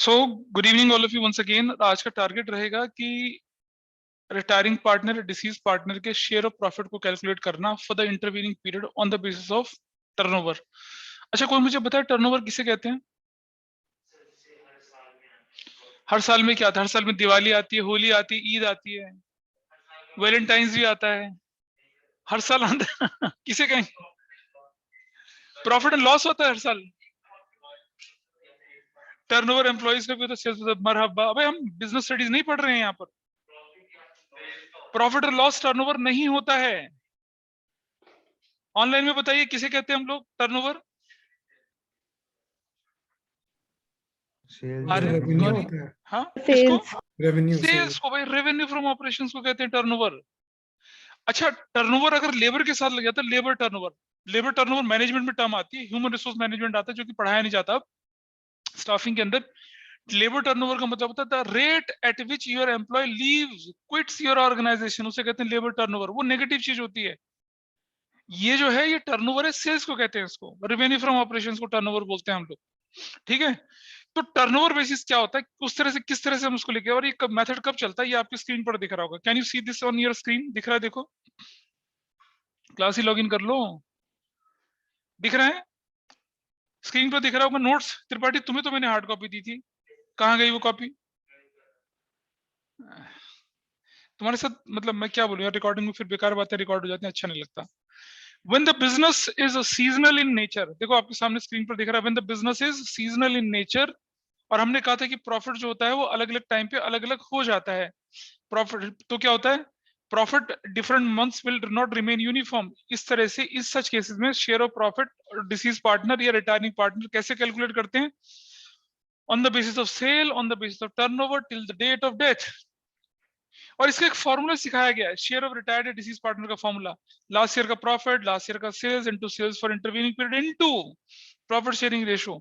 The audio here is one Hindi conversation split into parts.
So good evening all of you once again. आज का टारगेट रहेगा कि रिटायरिंग पार्टनर डिसीज पार्टनर के शेयर ऑफ प्रॉफिट को कैलकुलेट करना for the intervening period on the basis of turnover. अच्छा, कोई मुझे बताए टर्नओवर किसे कहते हैं? हर साल में क्या आता है? हर साल में दिवाली आती है, होली आती है, ईद आती है, वैलेंटाइंस भी आता है, हर साल आता है। किसे कहें? प्रॉफिट एंड लॉस होता है हर साल। टर्नओवर एम्प्लॉइज का भी तो सेल्स। मरहबा, अबे हम बिजनेस स्टडीज नहीं पढ़ रहे हैं यहाँ पर। प्रॉफिट और लॉस टर्नओवर नहीं होता है। ऑनलाइन में बताइए किसे कहते हैं हम लोग टर्नओवर? रेवेन्यू होता है। हाँ, किसको? रेवेन्यू सेल्स को भाई, रेवेन्यू फ्रॉम ऑपरेशंस को कहते हैं टर्नओवर। अच्छा, टर्नओवर अगर लेबर के साथ लग जाता है, labour turnover. Labour turnover management में टर्म आती है, ह्यूमन रिसोर्स मैनेजमेंट आता है, जो कि पढ़ाया नहीं जाता स्टाफिंग के अंदर। लेबर टर्नओवर का मतलब होता है the rate at which your employee leaves quits your organisation, उसे कहते हैं लेबर टर्नओवर। वो नेगेटिव चीज होती है। ये जो है ये टर्नओवर है, सेल्स को कहते हैं, इसको रेवेन्यू फ्रॉम ऑपरेशंस को टर्नओवर बोलते हैं हम लोग। ठीक है, तो टर्नओवर बेसिस क्या होता है, उस तरह से किस तरह से हम उसको लेके, और ये मेथड कब चलता है ये आपकी स्क्रीन पर दिख रहा होगा। Can you see this on your screen? दिख रहा है? देखो, क्लास ही लॉगिन कर लो। दिख रहा है? स्क्रीन पर दिख रहा होगा नोट्स। त्रिपाठी, तुम्हें तो मैंने हार्ड कॉपी दी थी, कहाँ गई वो कॉपी? तुम्हारे साथ मतलब मैं क्या बोलूं यार, रिकॉर्डिंग में फिर बेकार बातें रिकॉर्ड हो जाती हैं, अच्छा नहीं लगता। When the business is seasonal in nature, देखो आपके सामने स्क्रीन पर दिख रहा है, when the business is seasonal in nature, और हमने कहा था कि प्रॉफिट जो होता है वो अलग अलग टाइम पे अलग अलग हो जाता है। प्रॉफिट तो क्या होता है, profit different months will not remain uniform. इस तरह से इस सच केसेस में share of profit deceased partner या रिटायरिंग पार्टनर कैसे कैलकुलेट करते हैं? On the basis of sale, on the basis of turnover till the date of death. और इसका एक फॉर्मूला सिखाया गया है, share of retired deceased partner का फॉर्मूला। लास्ट ईयर का प्रॉफिट, लास्ट ईयर का sales into sales for intervening period into profit sharing ratio.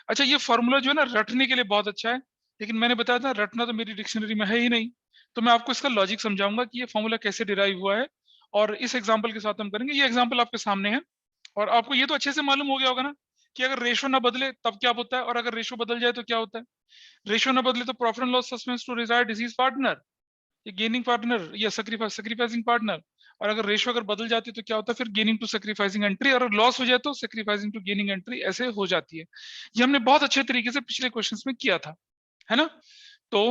अच्छा, ये फॉर्मूला जो है ना रटने के लिए बहुत अच्छा है, लेकिन मैंने बताया था रटना तो मेरी डिक्शनरी में है ही नहीं। तो मैं आपको इसका लॉजिक समझाऊंगा कि ये फॉर्मूला कैसे डिराइव हुआ है, और इस एग्जाम्पल के साथ हम करेंगे। ये एग्जाम्पल आपके सामने है, और आपको ये तो अच्छे से मालूम हो गया होगा ना कि अगर रेशो ना बदले तब क्या होता है, और अगर रेशो बदल जाए तो क्या होता है। रेशो ना बदले तो profit and loss suspense to retired deceased partner, ये गेनिंग पार्टनर या सैक्रिफाइसिंग पार्टनर। और अगर रेशियो अगर बदल जाती है तो क्या होता है, फिर गेनिंग टू सैक्रिफाइसिंग एंट्री, और लॉस हो जाए तो सैक्रिफाइसिंग टू गेनिंग एंट्री, ऐसे हो जाती है। ये हमने बहुत अच्छे तरीके से पिछले क्वेश्चंस में किया था, है ना। तो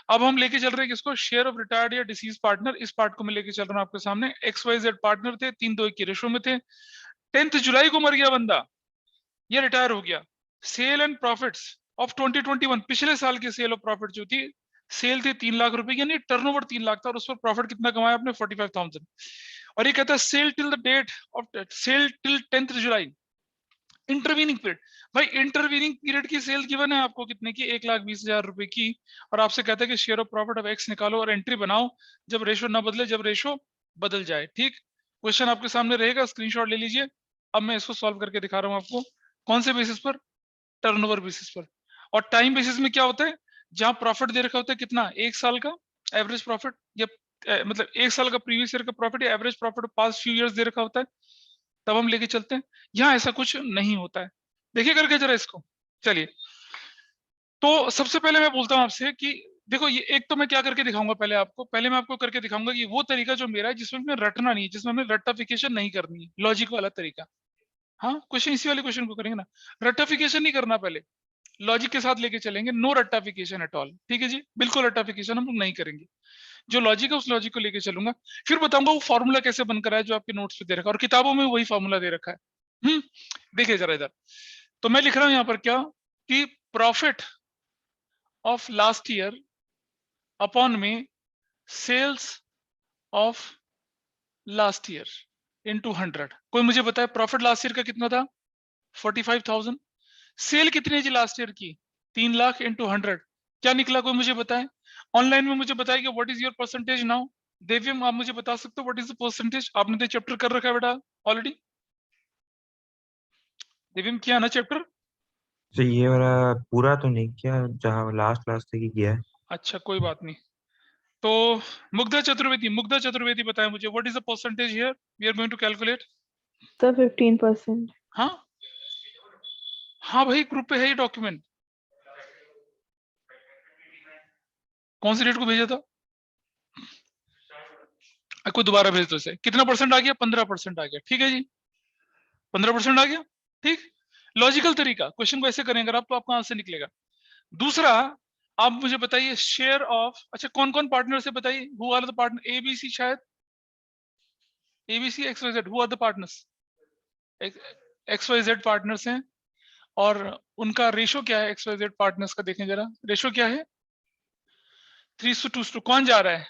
अब हम लेके चल रहे हैं किसको, शेयर ऑफ रिटायर्ड या डिसीज पार्टनर। इस पार्ट को मैं लेके चल रहा हूँ आपके सामने। XYZ पार्टनर थे, 3-2-1 की रेशो में थे। 10 जुलाई को मर गया बंदा, ये रिटायर हो गया। सेल एंड प्रॉफिट्स ऑफ 2021, पिछले साल की सेल ऑफ प्रॉफिट जो थी, सेल थी 3 लाख रुपए, यानी टर्नओवर 3 लाख था, और उस पर प्रॉफिट कितना कमाया आपने? 45,000। और ये कहता है sale till the date of sale till 10 July intervening period. भाई इंटरवीनिंग पीरियड की सेल गिवन है आपको कितने की? 1,20,000 रुपए की। और आपसे कहता है कि share of profit of x निकालो और एंट्री बनाओ जब रेशो ना बदले, जब रेशो बदल जाए। ठीक, क्वेश्चन आपके सामने रहेगा, स्क्रीनशॉट ले लीजिए। अब मैं इसको सॉल्व करके दिखा रहा हूँ आपको। कौन से बेसिस पर? टर्नओवर बेसिस पर। और टाइम बेसिस में क्या होता है, जहां प्रॉफिट दे रखा होता है कितना, 1 साल का एवरेज प्रॉफिट, या मतलब 1 साल का प्रीवियस ईयर का प्रॉफिट या average profit past few years they रखा होता है, तब हम लेके चलते हैं। यहाँ ऐसा कुछ नहीं होता है, देखिए करके जरा इसको। चलिए, तो सबसे पहले मैं बोलता हूँ आपसे कि देखो, ये एक तो मैं क्या करके दिखाऊंगा पहले आपको, पहले मैं आपको करके दिखाऊंगा कि वो तरीका जो मेरा है जिसमें हमें रटना नहीं है, जिसमें हमें रट्टाफिकेशन नहीं करनी है, लॉजिक वाला तरीका। हाँ, क्वेश्चन इसी वाले क्वेश्चन को करेंगे ना, रट्टाफिकेशन नहीं करना, पहले लॉजिक के साथ लेके चलेंगे। नो रट्टाफिकेशन एट ऑल, ठीक है जी, बिल्कुल रट्टाफिकेशन हम लोग नहीं करेंगे। जो लॉजिक है उस लॉजिक को लेके चलूंगा, फिर बताऊंगा वो फॉर्मूला कैसे बनकर आया जो आपके नोट्स पे दे रखा है, और किताबों में वही फॉर्मूला दे रखा है। देखिए जरा इधर, तो मैं लिख रहा हूं यहाँ पर क्या, कि profit of last year upon में sales of last year into 100। कोई मुझे बताए प्रॉफिट लास्ट ईयर का कितना था? 45,000। सेल कितनी है जी लास्ट ईयर की? 3 लाख इंटू 100, क्या निकला? कोई मुझे बताए। ऑनलाइन में मुझे बताइए what is your percentage now. Devyam, आप मुझे बता सकते हो व्हाट इज द परसेंटेज? आपने तो चैप्टर कर रखा है बेटा ऑलरेडी। देव्यम किया ना चैप्टर? तो ये वाला पूरा तो नहीं किया, जहाँ लास्ट लास्ट तक ही किया है। अच्छा, कोई बात नहीं। तो मुग्धा चतुर्वेदी बताए मुझे what is the percentage here we are going to calculate. Sir 15%। हाँ हाँ भाई, ग्रुप पे है ये डॉक्यूमेंट। कौन सी डेट को भेजा था? कोई दोबारा भेज दो इसे। कितना परसेंट आ गया? 15% आ गया। ठीक है जी, 15% आ गया। ठीक, लॉजिकल तरीका, क्वेश्चन को ऐसे करेंगे आप तो आपका आंसर निकलेगा। दूसरा, आप मुझे बताइए शेयर ऑफ, अच्छा कौन कौन पार्टनर से बताइए, who are the partner? ABC, शायद ABC XYZ, who are the partners? XYZ partners हैं, और उनका रेशो क्या है XYZ पार्टनर्स का? देखें जरा, रेशो क्या है? 3:2। कौन जा रहा है?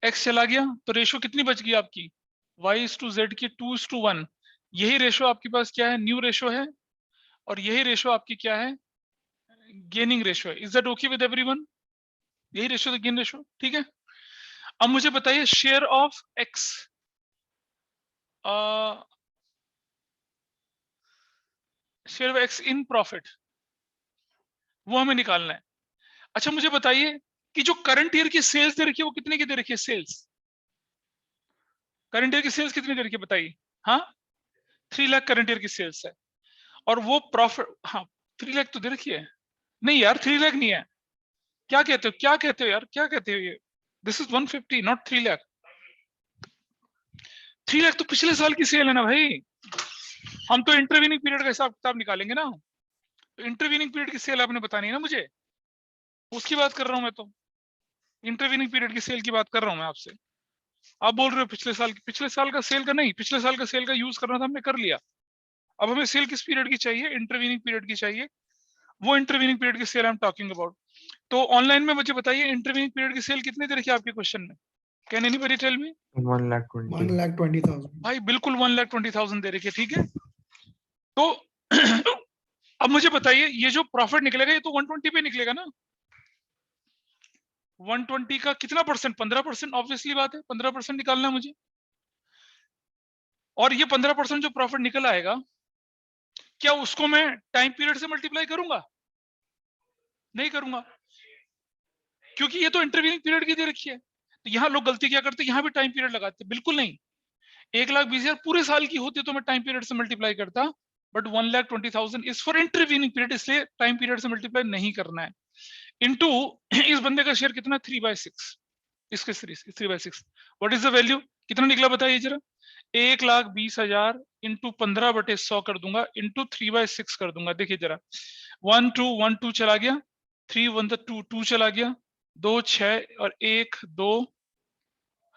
X चला गया, तो रेशो कितनी बच गई आपकी? Y/Z की 2:1। यही रेशो आपके पास क्या है? न्यू रेशो है, और यही रेशो आपकी क्या है? गेनिंग रेशो है। Is that okay with everyone? यही रेशो गेन रेशो, ठीक है। अब मुझे बताइए share of X, share of X in profit, वो हमें निकालना है। अच्छा मुझे बताइए कि जो करंट ईयर की सेल्स दे रखी है वो कितने की दे रखी है? सेल्स, करंट ईयर की सेल्स कितनी दे रखी है बताइए? हाँ, 3 लाख करंट ईयर की सेल्स है, और वो प्रॉफिट, हाँ 3 लाख तो दे रखी है। नहीं यार 3 लाख नहीं है, क्या कहते हो, क्या कहते हो यार, क्या कहते हो ये? This is 150 not 3 lakh. 3 lakh तो पिछले साल की सेल है ना भाई, हम तो इंटरवीनिंग पीरियड का हिसाब किताब निकालेंगे ना। तो इंटरवीनिंग पीरियड की सेल आपने बतानी है ना मुझे, उसकी बात कर रहा हूं मैं तो, इंटरवीनिंग पीरियड की सेल की बात कर रहा हूं मैं आपसे। आप बोल रहे हो पिछले साल का सेल का नहीं, पिछले साल का सेल का यूज करना था, हमने कर लिया। अब हमें सेल किस पीरियड की चाहिए? इंटरवीनिंग पीरियड की चाहिए, वो इंटरवीनिंग पीरियड की sale I am talking about. तो ऑनलाइन में मुझे बताइए इंटरवीनिंग पीरियड की सेल कितने दे रखी है आपके क्वेश्चन में? Can anybody tell me? 1,20,000। 1,20,000. भाई बिल्कुल 1,20,000 दे रखी है, ठीक है। तो अब मुझे बताइए ये जो प्रॉफिट निकलेगा ये तो 120 पे निकलेगा ना। 120 का कितना परसेंट? 15%, ऑब्वियसली बात है 15% निकालना है मुझे। और ये 15% जो प्रॉफिट निकल आएगा, क्या उसको मैं टाइम पीरियड से मल्टीप्लाई करूंगा? नहीं करूंगा, क्योंकि ये तो इंटरवीनिंग पीरियड की दे रखी है। तो यहाँ लोग गलती क्या करते हैं, यहाँ भी टाइम पीरियड लगाते हैं। बिल्कुल नहीं, 1,20,000 पूरे साल की होती तो मैं टाइम पीरियड से मल्टीप्लाई करता, but 1,20,000 is for intervening period, इसलिए टाइम पीरियड से मल्टीप्लाई नहीं करना है। इनटू इस बंदे का शेयर कितना? 3/6, इसके 3/6। What is the value? कितना निकला बताइए जरा? 1,20,000 इंटू 15/100 कर दूंगा, इंटू 3/6 कर दूंगा। देखिए जरा, 1 2 1 2 चला गया, 3 1 2 2 चला गया, 2 6 और 1 2,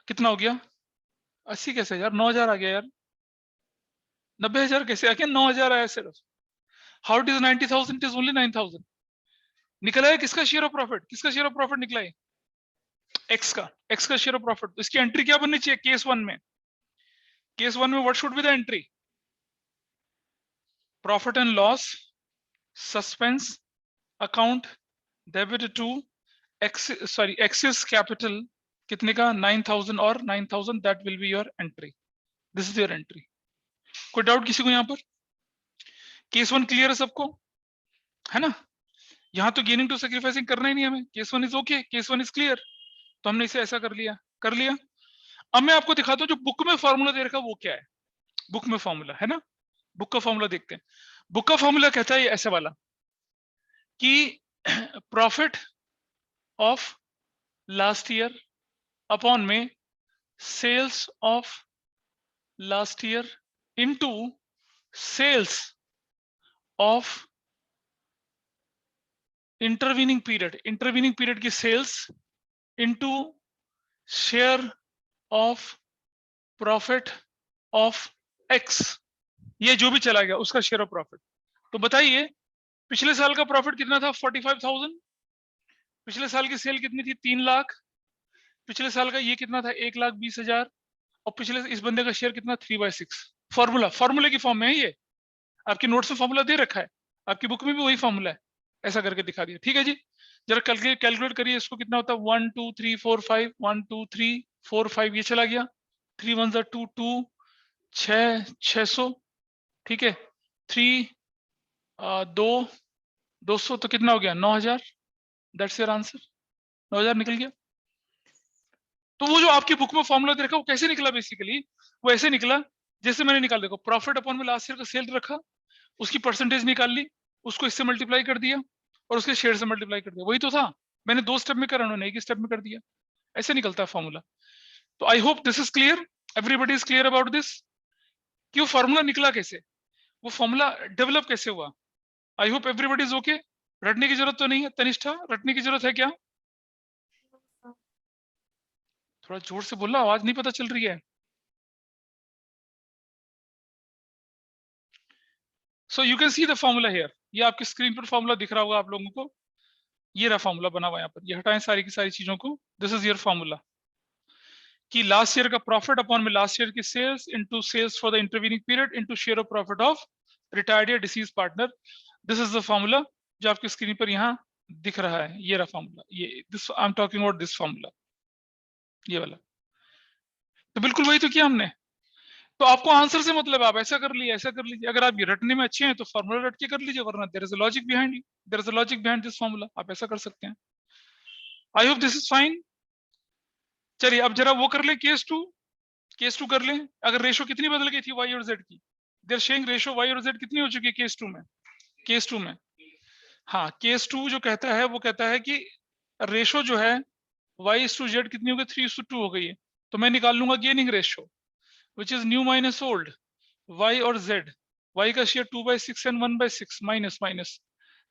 कितना हो गया? 80 कैसे यार? 9,000 आ गया यार। 90,000 कैसे आ गया? 9,000 आया सिर्फ। How it is 90,000? It is only 9,000। निकला है किसका शेयर ऑफ प्रॉफिट? किसका शेयर ऑफ प्रॉफिट निकला है? एक्स का, एक्स का शेयर ऑफ प्रॉफिट। तो इसकी एंट्री क्या बननी चाहिए केस 1 में? केस 1 में what should be the entry? Profit and loss, suspense account, debit to excess capital, कितने का? 9,000 और 9,000, that will be your entry. This is your entry. कोई डाउट किसी को यहाँ पर? केस 1 क्लियर है सबको, है ना? यहाँ तो गेनिंग टू सैक्रिफाइसिंग करना ही नहीं हमें। Case 1 is okay, case 1 is clear. तो हमने इसे ऐसा कर लिया, कर लिया। अब मैं आपको दिखाता हूँ जो बुक में फॉर्मूला दे रखा है वो क्या है। बुक में फॉर्मूला है ना, बुक का फॉर्मूला देखते हैं। बुक का फॉर्मूला कहता है ऐसे वाला कि profit of last year upon में sales of last year into sales of intervening period, intervening period की sales into share of profit of X, ये जो भी चला गया उसका शेयर ऑफ प्रॉफिट। तो बताइए पिछले साल का प्रॉफिट कितना था? 45,000। पिछले साल की सेल कितनी थी? 3 लाख। पिछले साल का ये कितना था? 1,20,000। और पिछले इस बंदे का शेयर कितना? 3/6। फॉर्मूला, फॉर्मूले की फॉर्म में है ये, आपकी नोट्स में फॉर्मूला दे रखा है, आपकी बुक में भी वही फॉर्मूला है, ऐसा करके दिखा दिया। ठीक है जी, जरा कैलकुलेट करिए इसको, कितना होता है? 1 2 3 4 5, 1 2 3 4 5, ये चला गया। 3 1 2 2, 600, ठीक है। 3 2 200, तो कितना हो गया? 9,000। दैट्स योर आंसर, 9,000 निकल गया। तो वो जो आपकी बुक में फॉर्मूला दे रखा वो कैसे निकला? बेसिकली वो ऐसे निकला जैसे मैंने निकाल, देखो प्रॉफिट अपॉन में लास्ट ईयर का सेल रखा, उसकी परसेंटेज निकाल ली, उसको इससे मल्टीप्लाई कर दिया और उसके शेयर से मल्टीप्लाई कर दिया, वही तो था। मैंने 2 स्टेप में करा, उन्होंने 1 स्टेप में कर दिया। ऐसे निकलता है फॉर्मूला। तो आई hope this is clear, everybody is clear about this कि वो फॉर्मूला निकला कैसे, वो फॉर्मूला डेवलप कैसे हुआ। I hope everybody is okay. रटने की जरूरत तो नहीं है तनिष्ठा, रटने की जरूरत है क्या? थोड़ा जोर से बोलना, आवाज नहीं पता चल रही है। So you can see the formula here, ये आपकी स्क्रीन पर फॉर्मूला दिख रहा होगा आप लोगों को। ये रहा फॉर्मूला बना हुआ यहाँ पर, ये हटाएं सारी की सारी चीजों को। दिस इज योर फॉर्मूला कि लास्ट ईयर का प्रॉफिट अपॉन में लास्ट ईयर की sales into sales for the intervening period into share of profit of retired या deceased partner. This is the formula जो आपकी स्क्रीन पर यहाँ दिख रहा है। ये रहा फॉर्मूला, ये this I am talking about this formula, ये वाला। तो बिल्कुल वही तो किया हमने। तो आपको आंसर से मतलब आप ऐसा कर लीजिए, ऐसा कर लीजिए। अगर आप ये रटने में अच्छे हैं तो फॉर्मूला रट के कर लीजिए, वरना there is a logic behind it, there is a logic behind this formula, आप ऐसा कर सकते हैं। I hope this is fine. चलिए अब जरा वो कर लें, केस टू कर लें। अगर रेशो कितनी बदल गई थी वाई और जेड की, देयर शेइंग रेशो वाई और जेड कितनी हो चुकी है केस टू में। हाँ, केस 2 जो कहता है वो कहता है कि रेशो जो है y/z कितनी हो गई, 3:2 हो गई है। तो मैं निकाल लूंगा gaining ratio which is new minus old, y और z। y का शेयर 2/6 एंड 1/6 माइनस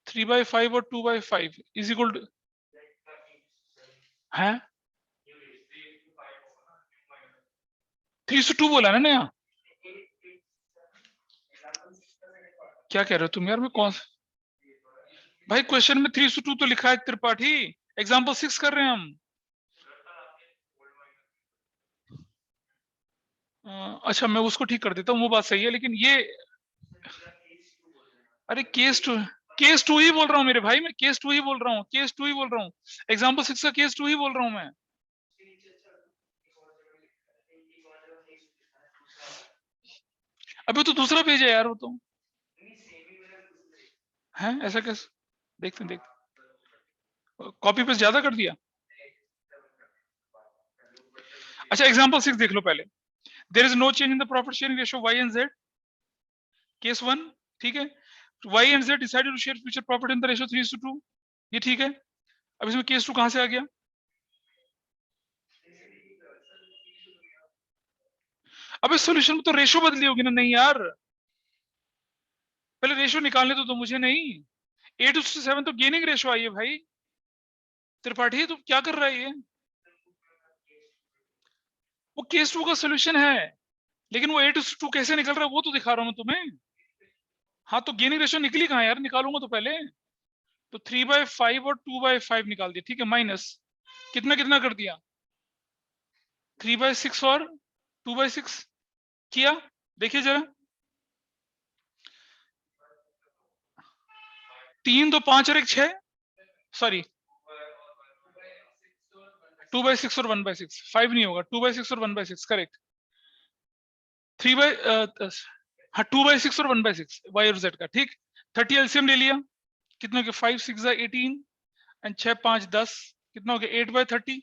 3/5 और 2/5 इज इक्वल टू है 3:2 बोला ना नया। क्या कह रहे हो तुम यार? मैं कौन भाई, क्वेश्चन में 3:2 तो लिखा है त्रिपाठी, एग्जाम्पल 6 कर रहे हैं हम। अच्छा मैं उसको ठीक कर देता हूँ, वो बात सही है, लेकिन ये अरे केस टू ही बोल रहा हूँ मेरे भाई, मैं केस 2 ही बोल रहा हूँ, केस 2 ही बोल रहा हूँ। एग्जाम्पल 6 का केस 2 ही बोल रहा हूँ मैं। अभी तो दूसरा पेज है यार, वो तो है ऐसा कैसे? देखते कॉपी पेस्ट ज्यादा कर दिया। अच्छा एग्जाम्पल 6 देख लो पहले। There is no change in the profit sharing ratio y and z, case 1, ठीक है। y and z decided to share future profit in the ratio 3:2, ये ठीक है। अब इसमें केस 2 कहां से आ गया? अब इस सॉल्यूशन में तो रेशो बदली होगी ना? नहीं यार, पहले रेशो निकालने तो मुझे नहीं। 8:7 तो गेनिंग रेशो आई है भाई। त्रिपाठी तू क्या कर रहा है ये? वो केस 2 का सॉल्यूशन है, लेकिन वो 8:2 कैसे निकल रहा है वो तो दिखा रहा हूं तुम्हें। हाँ तो गेनिंग रेशो निकली कहाँ यार? निकालूंगा तो पहले। तो 3/5 और 2/5 निकाल दिया, ठीक है। माइनस कितना कितना कर दिया? 3/6 और 2/6 किया। देखिए जरा, 3 2 5 और 1 6, सॉरी 2/6 और 1/6, 5 नहीं होगा, 2/6 और 1/6 करेक्ट। 3 बाई हाँ 2/6 और 1/6 y और z का, ठीक। 30 एलसीएम ले लिया, कितना हो गया? 5 6 18 एंड 6 5 10, कितना हो गया? 8/30।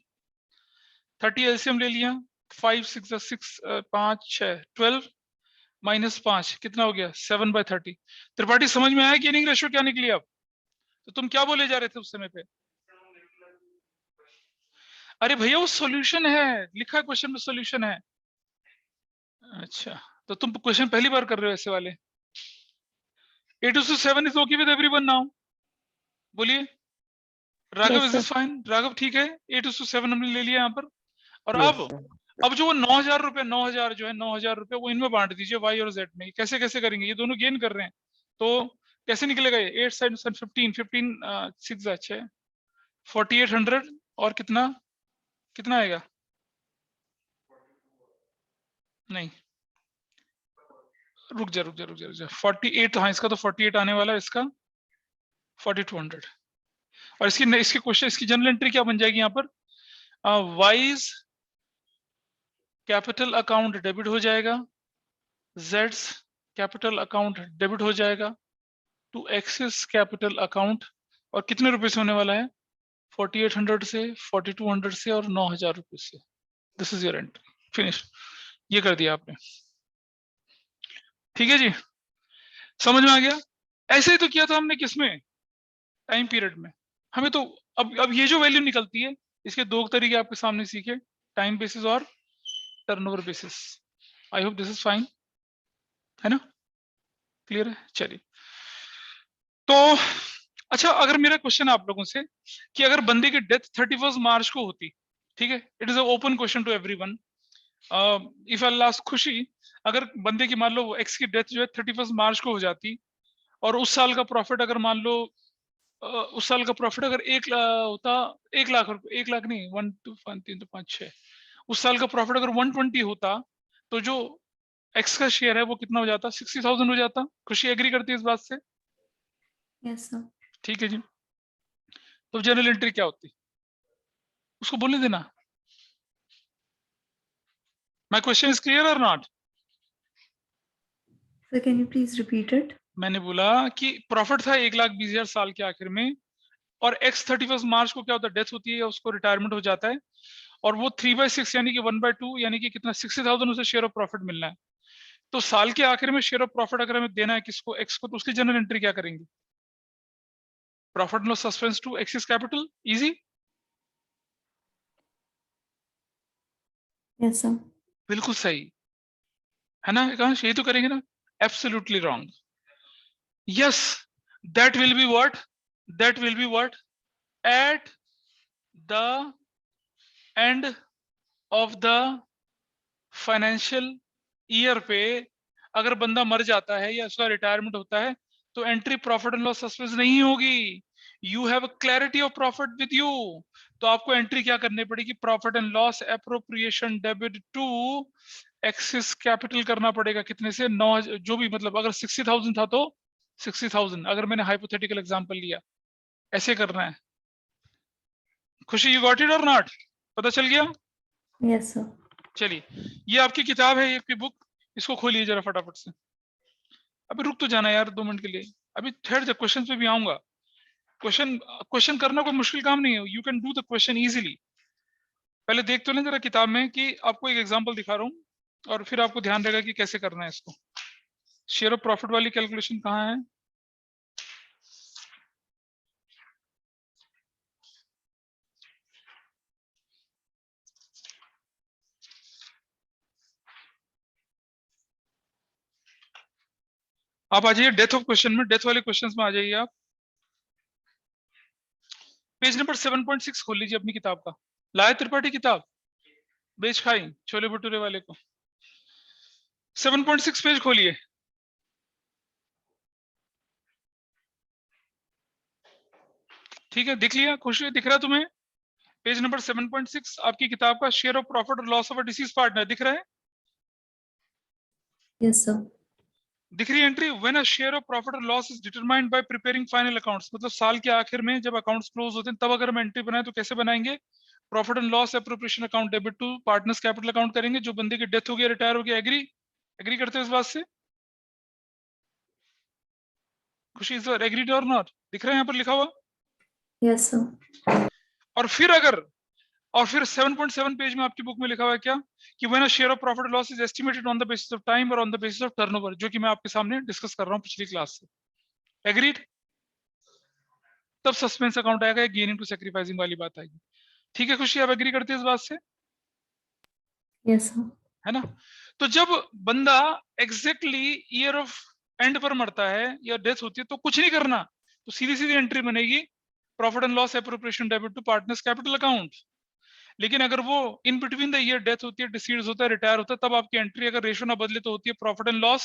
30 एलसीएम ले लिया, 5 6 6 5 6 12 माइनस 5, कितना हो गया? 7/30। त्रिपाठी समझ में आया गेनिंग रेशियो क्या निकली? अब तो तुम क्या बोले जा रहे थे उस समय पे? अरे भैया वो सॉल्यूशन है, लिखा है क्वेश्चन में सॉल्यूशन है। अच्छा तो तुम क्वेश्चन पहली बार कर रहे हो ऐसे वाले। 8:7 is okay with everyone now, बोलिए। Raghav Yes, is sir. This fine? Raghav ठीक है, 8:7 हमने ले लिया यहाँ पर। और Yes, अब जो वो 9,000 रुपए, 9,000 जो है 9,000 रुपए वो इनमें बांट दीजिए वाई और जेड में। कैसे कैसे करेंगे? ये दोनों गेन कर रहे हैं तो कैसे निकलेगा ये? 8 साइड 15 15 6 अच्छे 4800 और कितना कितना आएगा? नहीं रुक जा 48, हाँ इसका तो 48 आने वाला है, इसका 4200। और इसकी क्वेश्चन, इसकी जनरल एंट्री क्या बन जाएगी यहाँ पर? वाइज कैपिटल अकाउंट डेबिट हो जाएगा, जेड्स कैपिटल अकाउंट डेबिट हो जाएगा टू एक्सेस कैपिटल अकाउंट। और कितने रुपए से होने वाला है? 4800 से, 4200 से और 9,000 रुपए से। This is your entry, finish. ये कर दिया आपने, ठीक है जी, समझ में आ गया? ऐसे ही तो किया था हमने, किसमें? टाइम पीरियड में, हमें तो अब ये जो वैल्यू निकलती है इसके दो तरीके आपके सामने सीखे, टाइम बेसिस और turnover basis. I hope this is fine, है ना, क्लियर है। चलिए, तो अच्छा, अगर मेरा क्वेश्चन आप लोगों से कि अगर बंदे की डेथ 31 मार्च को होती, ठीक है, it is a open question to everyone, if I last Khushi, अगर बंदे की मान लो एक्स की डेथ जो है 31 मार्च को हो जाती और उस साल का प्रॉफिट अगर मान लो उस साल का प्रॉफिट अगर 1 लाख होता, 1 लाख रुपए, 1 लाख नहीं, 1 2 5 3 2 5 6, उस साल का प्रॉफिट अगर 120 होता तो जो एक्स का शेयर है वो कितना हो जाता, 60,000 हो जाता। खुशी एग्री करती है इस बात से? Yes sir. ठीक है जी। तो जनरल एंट्री क्या होती, उसको बोलने देना। माय क्वेश्चन इज क्लियर और not? Sir can you please repeat it? मैंने बोला कि प्रॉफिट था 1,20,000 साल के आखिर में, और एक्स 31 मार्च को क्या होता है, डेथ होती है, उसको रिटायरमेंट हो जाता है, और वो 3/6 यानी कि 1/2 यानी कि कितना 60,000 उसे शेयर ऑफ प्रॉफिट मिलना है। तो साल के आखिर में शेयर ऑफ प्रॉफिट अगर हमें देना है किसको, एक्स को, तो उसकी जनरल एंट्री क्या करेंगे? Profit and loss suspense to excess capital, easy, yes sir. बिल्कुल सही है ना आकांश, यही तो करेंगे ना? Absolutely wrong. Yes, that will be what, that will be what, at the end of the financial year पे अगर बंदा मर जाता है या उसका रिटायरमेंट होता है तो entry profit and loss suspense नहीं होगी। You have clarity of profit with you, तो आपको एंट्री क्या करनी पड़ेगी, profit and loss appropriation debit to excess capital करना पड़ेगा। कितने से, 9, जो भी, मतलब अगर 60,000 था तो 60,000, अगर मैंने हाइपोथेटिकल एग्जांपल लिया, ऐसे करना है। खुशी, यू गॉट इट और नॉट, पता चल गया? Yes sir. चलिए, ये आपकी किताब है, ये आपकी बुक, इसको खोलिए जरा फटाफट से। अभी रुक तो जाना यार 2 मिनट के लिए, अभी ठहर जा, क्वेश्चन पे भी आऊंगा। क्वेश्चन करना कोई मुश्किल काम नहीं है, you can do the question easily. पहले देख तो लें जरा किताब में कि आपको एक एग्जांपल दिखा रहा हूँ और फिर आपको ध्यान रहेगा कि कैसे करना है इसको। शेयर ऑफ प्रॉफिट वाली कैलकुलेशन कहाँ है? आप आ जाइए डेथ ऑफ क्वेश्चन में, डेथ वाले क्वेश्चंस में आ जाइए आप। पेज नंबर 7.6 खोल लीजिए अपनी किताब का। लाया त्रिपाठी किताब, बेच खाई छोले भटूरे वाले को। 7.6 पेज खोलिए। ठीक है, दिख लिया? खुशी, दिख रहा तुम्हें? पेज नंबर 7.6 आपकी किताब का, शेयर ऑफ प्रॉफिट और loss of a deceased partner, दिख रहा है? Yes sir. दिख रही entry, when a share of profit और loss is determined by preparing final accounts, मतलब साल के आखिर में जब अकाउंट्स क्लोज होते हैं तब अगर हम एंट्री बनाए तो कैसे बनाएंगे? Profit and loss appropriation account debit to partners capital account करेंगे। जो बंदे की डेथ हो गई, रिटायर हो गया, एग्री? एग्री करते हो इस बात से? खुशी, इज एग्रीड और नॉट? दिख रहा है यहाँ पर लिखा हुआ? Yes sir. और फिर 7.7 पेज में आपकी बुक में लिखा हुआ है क्या, कि when a share of profit loss is estimated on the basis of time और on the basis of turnover, जो कि मैं आपके सामने डिस्कस कर रहा हूँ पिछली क्लास से। एग्रीड? तब सस्पेंस अकाउंट आएगा, गेनिंग टू सैक्रिफाइसिंग वाली बात आएगी। ठीक है खुशी, आप एग्री करते हैं इस बात से? Yes sir. है ना? तो जब बंदा एग्जैक्टली ईयर ऑफ एंड पर मरता है या डेथ होती है तो कुछ नहीं करना, तो सीधी सीधी एंट्री बनेगी, profit and loss appropriation debit to partners capital account. लेकिन अगर वो in between the year death होती है, डिसीज होता है, रिटायर होता है, तब आपकी एंट्री अगर रेशो ना बदले तो होती है प्रॉफिट एंड लॉस,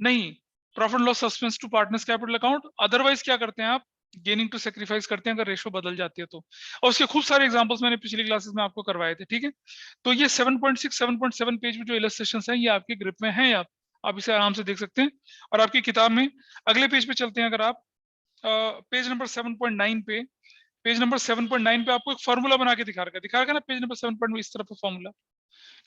नहीं, profit and loss suspense to partners capital account. Otherwise क्या करते हैं आप, गेनिंग टू सेक्रीफाइस करते हैं अगर रेशो बदल जाती है तो। और उसके खूब सारे एग्जांपल्स मैंने पिछली क्लासेस में आपको करवाए थे। ठीक है, तो ये 7.6 7.7 पेज में जो इलस्ट्रेशंस हैं ये आपके ग्रिप में हैं, आप इसे आराम से देख सकते हैं। और आपकी किताब में अगले पेज पे चलते हैं, अगर आप पेज नंबर 7.9 पे, पेज नंबर 7.9 पे आपको एक फार्मूला बना के दिखा रखा है ना, पेज नंबर 7. इस तरफ फार्मूला,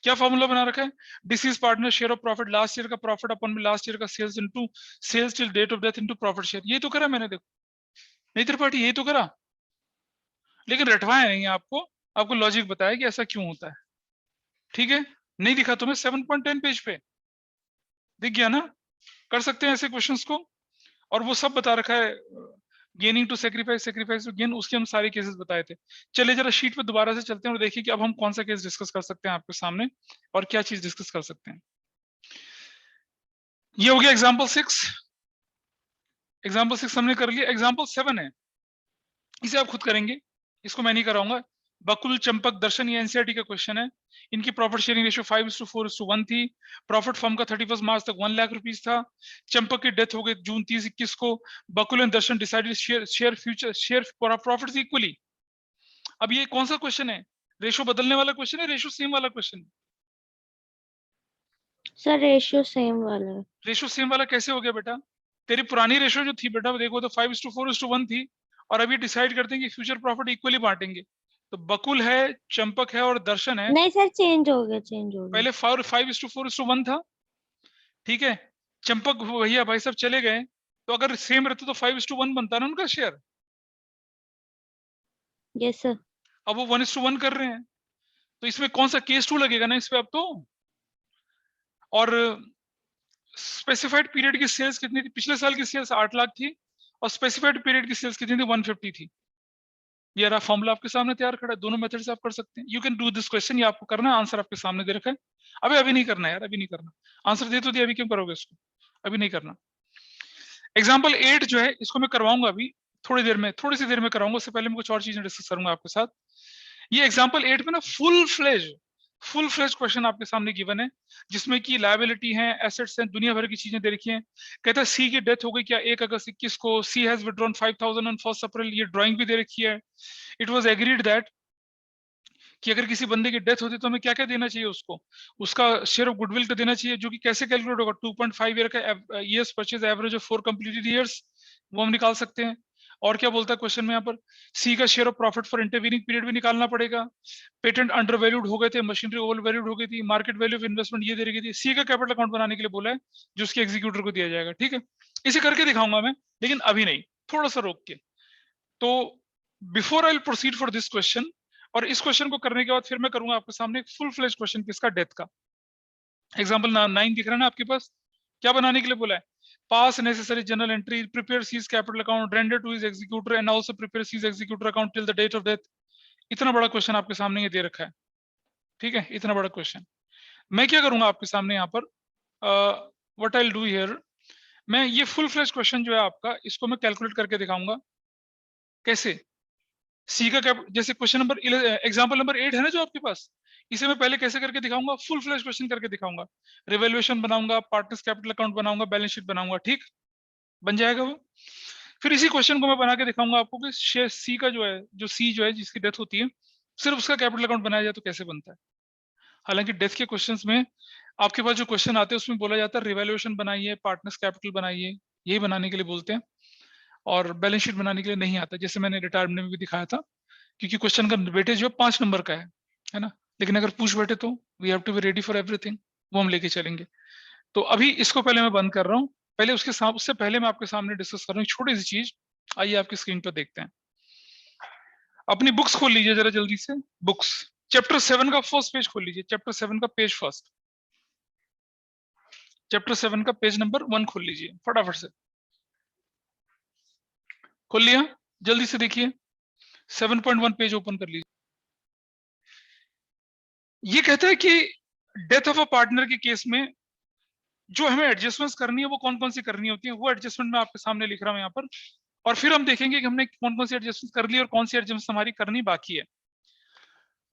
क्या फार्मूला बना रखा है, deceased partner share of profit, last year का प्रॉफिट अपन में लास्ट ईयर का sales into sales till date of death into profit share. ये तो करा मैंने, देखो नहीं त्रिपाठी, यही तो करा, लेकिन रटवाया नहीं आपको, आपको लॉजिक बताया कि ऐसा क्यों होता है। ठीक है, नहीं दिखा तुम्हें 7.10 पेज पे? दिख गया ना? कर सकते हैं ऐसे क्वेश्चंस को, और वो सब बता रखा है gaining to sacrifice, sacrifice to gain, उसके हम सारे केसेस बताए थे। चलिए जरा शीट पे दोबारा से चलते हैं और देखिए कि अब हम कौन सा केस डिस्कस कर सकते हैं आपके सामने और क्या चीज डिस्कस कर सकते हैं। ये हो गया एग्जाम्पल 6। एग्जाम्पल 6 हमने कर लिया। एग्जाम्पल 7 है, इसे आप खुद करेंगे, इसको मैं नहीं कराऊंगा। बकुल, चंपक, दर्शन, ये एनसीईआरटी का क्वेश्चन है। इनकी प्रॉफिट शेयरिंग रेशियो 5:4:1 थी। प्रॉफिट फर्म का 31 मार्च तक 1 लाख रुपीस था। चंपक की डेथ हो गई जून 30, 21 को। Bakul and Darshan decided share future share profits equally. अब ये कौन सा क्वेश्चन है? रेशियो बदलने वाला क्वेश्चन है, रेशियो सेम वाला क्वेश्चन है? सर रेशियो सेम वाला है। रेशियो सेम वाला कैसे हो गया बेटा? तेरी पुरानी रेशियो जो थी बेटा, देखो तो 5:4:1 थी, और अभी डिसाइड करते हैं कि फ्यूचर प्रॉफिट इक्वली बांटेंगे। तो बकुल है, चंपक है और दर्शन है। नहीं सर, चेंज हो गया, चेंज हो गया। पहले 5:4:1 था, ठीक है। चंपक भैया भाई साहब चले गए, तो अगर सेम रहता तो 5:1 बनता ना उनका शेयर। Yes sir. अब वो 1:1 कर रहे हैं, तो इसमें कौन सा केस 2 लगेगा ना इस पे अब तो। और स्पेसिफाइड पीरियड की सेल्स कितनी थी? पिछले साल की सेल्स 8 लाख थी, और स्पेसिफाइड पीरियड की सेल्स कितनी थी? 150 थी। ये रहा फॉर्मूला आपके सामने तैयार खड़ा है। दोनों मेथड से आप कर सकते हैं। You can do this question, ये आपको करना है। आंसर आपके सामने दे रखा है। अभी नहीं करना यार, अभी नहीं करना। आंसर दे तो दिया, अभी क्यों करोगे इसको? अभी नहीं करना। एग्जाम्पल 8 जो है, इसको मैं करवाऊंगा अभी थोड़ी देर में, थोड़ी सी देर में कराऊंगा। उससे पहले मैं कुछ और चीजें डिस्कस करूंगा आपके साथ। ये एग्जाम्पल 8 में ना फुल फ्लेज क्वेश्चन आपके सामने गिवन है, जिसमें कि लायबिलिटी है, एसेट्स हैं, दुनिया भर की चीजें दे रखी हैं। कहता है सी की डेथ हो गई क्या 1 अगस्त 21 को, सी हैज विड्रॉन 5,000 ऑन 1 अप्रैल। ये ड्राइंग भी दे रखी है। इट वाज एग्रीड दैट कि अगर किसी बंदे की डेथ होती तो हमें क्या क्या देना चाहिए उसको, उसका शेयर ऑफ गुडविल का देना चाहिए, जो कि कैसे कैलकुलेट होगा? 2.5 ईयर का years purchase average of 4 completed years, वो हम निकाल सकते हैं। और क्या बोलता है क्वेश्चन में यहाँ पर? सी का share of profit for intervening period भी निकालना पड़ेगा। पेटेंट अंडर वैल्यूड हो गए थे, मशीनरी ओवर वैल्यूड हो गई थी, मार्केट वैल्यू ऑफ इन्वेस्टमेंट ये दे रखी थी। सी का कैपिटल अकाउंट बनाने के लिए बोला है, जो उसके एग्जीक्यूटर को दिया जाएगा। ठीक है, इसे करके दिखाऊंगा मैं, लेकिन अभी नहीं, थोड़ा सा रोक के। तो before I proceed for this question, और इस क्वेश्चन को करने के बाद फिर मैं करूंगा आपके सामने एक फुल फ्लेज क्वेश्चन किसका? डेथ का। एग्जांपल 9 दिख रहा है ना आपके पास? क्या बनाने के लिए बोला है? Pass necessary journal entry, prepare C's capital account, render to his executor and also prepare C's executor account till the date of death. इतना बड़ा क्वेश्चन आपके सामने ये दे रखा है, ठीक है, इतना बड़ा क्वेश्चन। मैं क्या करूंगा आपके सामने यहाँ पर, what I will do here, मैं ये फुल फ्लेज क्वेश्चन जो है आपका, इसको मैं कैलकुलेट करके दिखाऊंगा। कैसे? सी का कैप, जैसे क्वेश्चन नंबर एग्जांपल नंबर 8 है ना जो आपके पास, इसे मैं पहले कैसे करके दिखाऊंगा? फुल फ्लैश क्वेश्चन करके दिखाऊंगा। रिवैल्यूएशन बनाऊंगा, पार्टनर्स कैपिटल अकाउंट बनाऊंगा, बैलेंस शीट बनाऊंगा, ठीक बन जाएगा वो। फिर इसी क्वेश्चन को मैं बना के दिखाऊंगा आपको कि शेयर सी का जो सी जो है जिसकी डेथ होती है, सिर्फ उसका कैपिटल अकाउंट बनाया जाए तो कैसे बनता है। हालांकि डेथ के क्वेश्चन में आपके पास जो क्वेश्चन आते हैं उसमें बोला जाता है रिवैल्यूएशन बनाइए, पार्टनर्स कैपिटल बनाइए, यही बनाने के लिए बोलते हैं, और बैलेंस शीट बनाने के लिए नहीं आता, जैसे मैंने रिटायरमेंट में भी दिखाया था। क्योंकि क्वेश्चन का वेटेज जो 5 नंबर का है ना, लेकिन अगर पूछ बैठे तो we have to be ready for everything, वो हम लेके चलेंगे। तो अभी इसको पहले मैं बंद कर रहा हूँ। पहले उसके साथ, उससे पहले मैं आपके सामने डिस्कस कर रहा हूँ छोटी सी चीज। आइए आपकी स्क्रीन पर देखते हैं। अपनी बुक्स खोल लीजिए जरा जल्दी से। बुक्स चैप्टर 7 का फर्स्ट पेज खोल लीजिए। चैप्टर 7 का पेज फर्स्ट, चैप्टर 7 का पेज नंबर 1 खोल लीजिए फटाफट से। खोल लिया? जल्दी से देखिए, 7.1 पेज ओपन कर लीजिए। ये कहता है कि डेथ ऑफ अ पार्टनर के केस में जो हमें एडजस्टमेंट्स करनी है वो कौन कौन सी करनी होती है, वो एडजस्टमेंट मैं आपके सामने लिख रहा हूं यहाँ पर। और फिर हम देखेंगे कि हमने कौन कौन सी एडजस्टमेंट कर ली और कौन सी एडजस्टमेंट हमारी करनी बाकी है।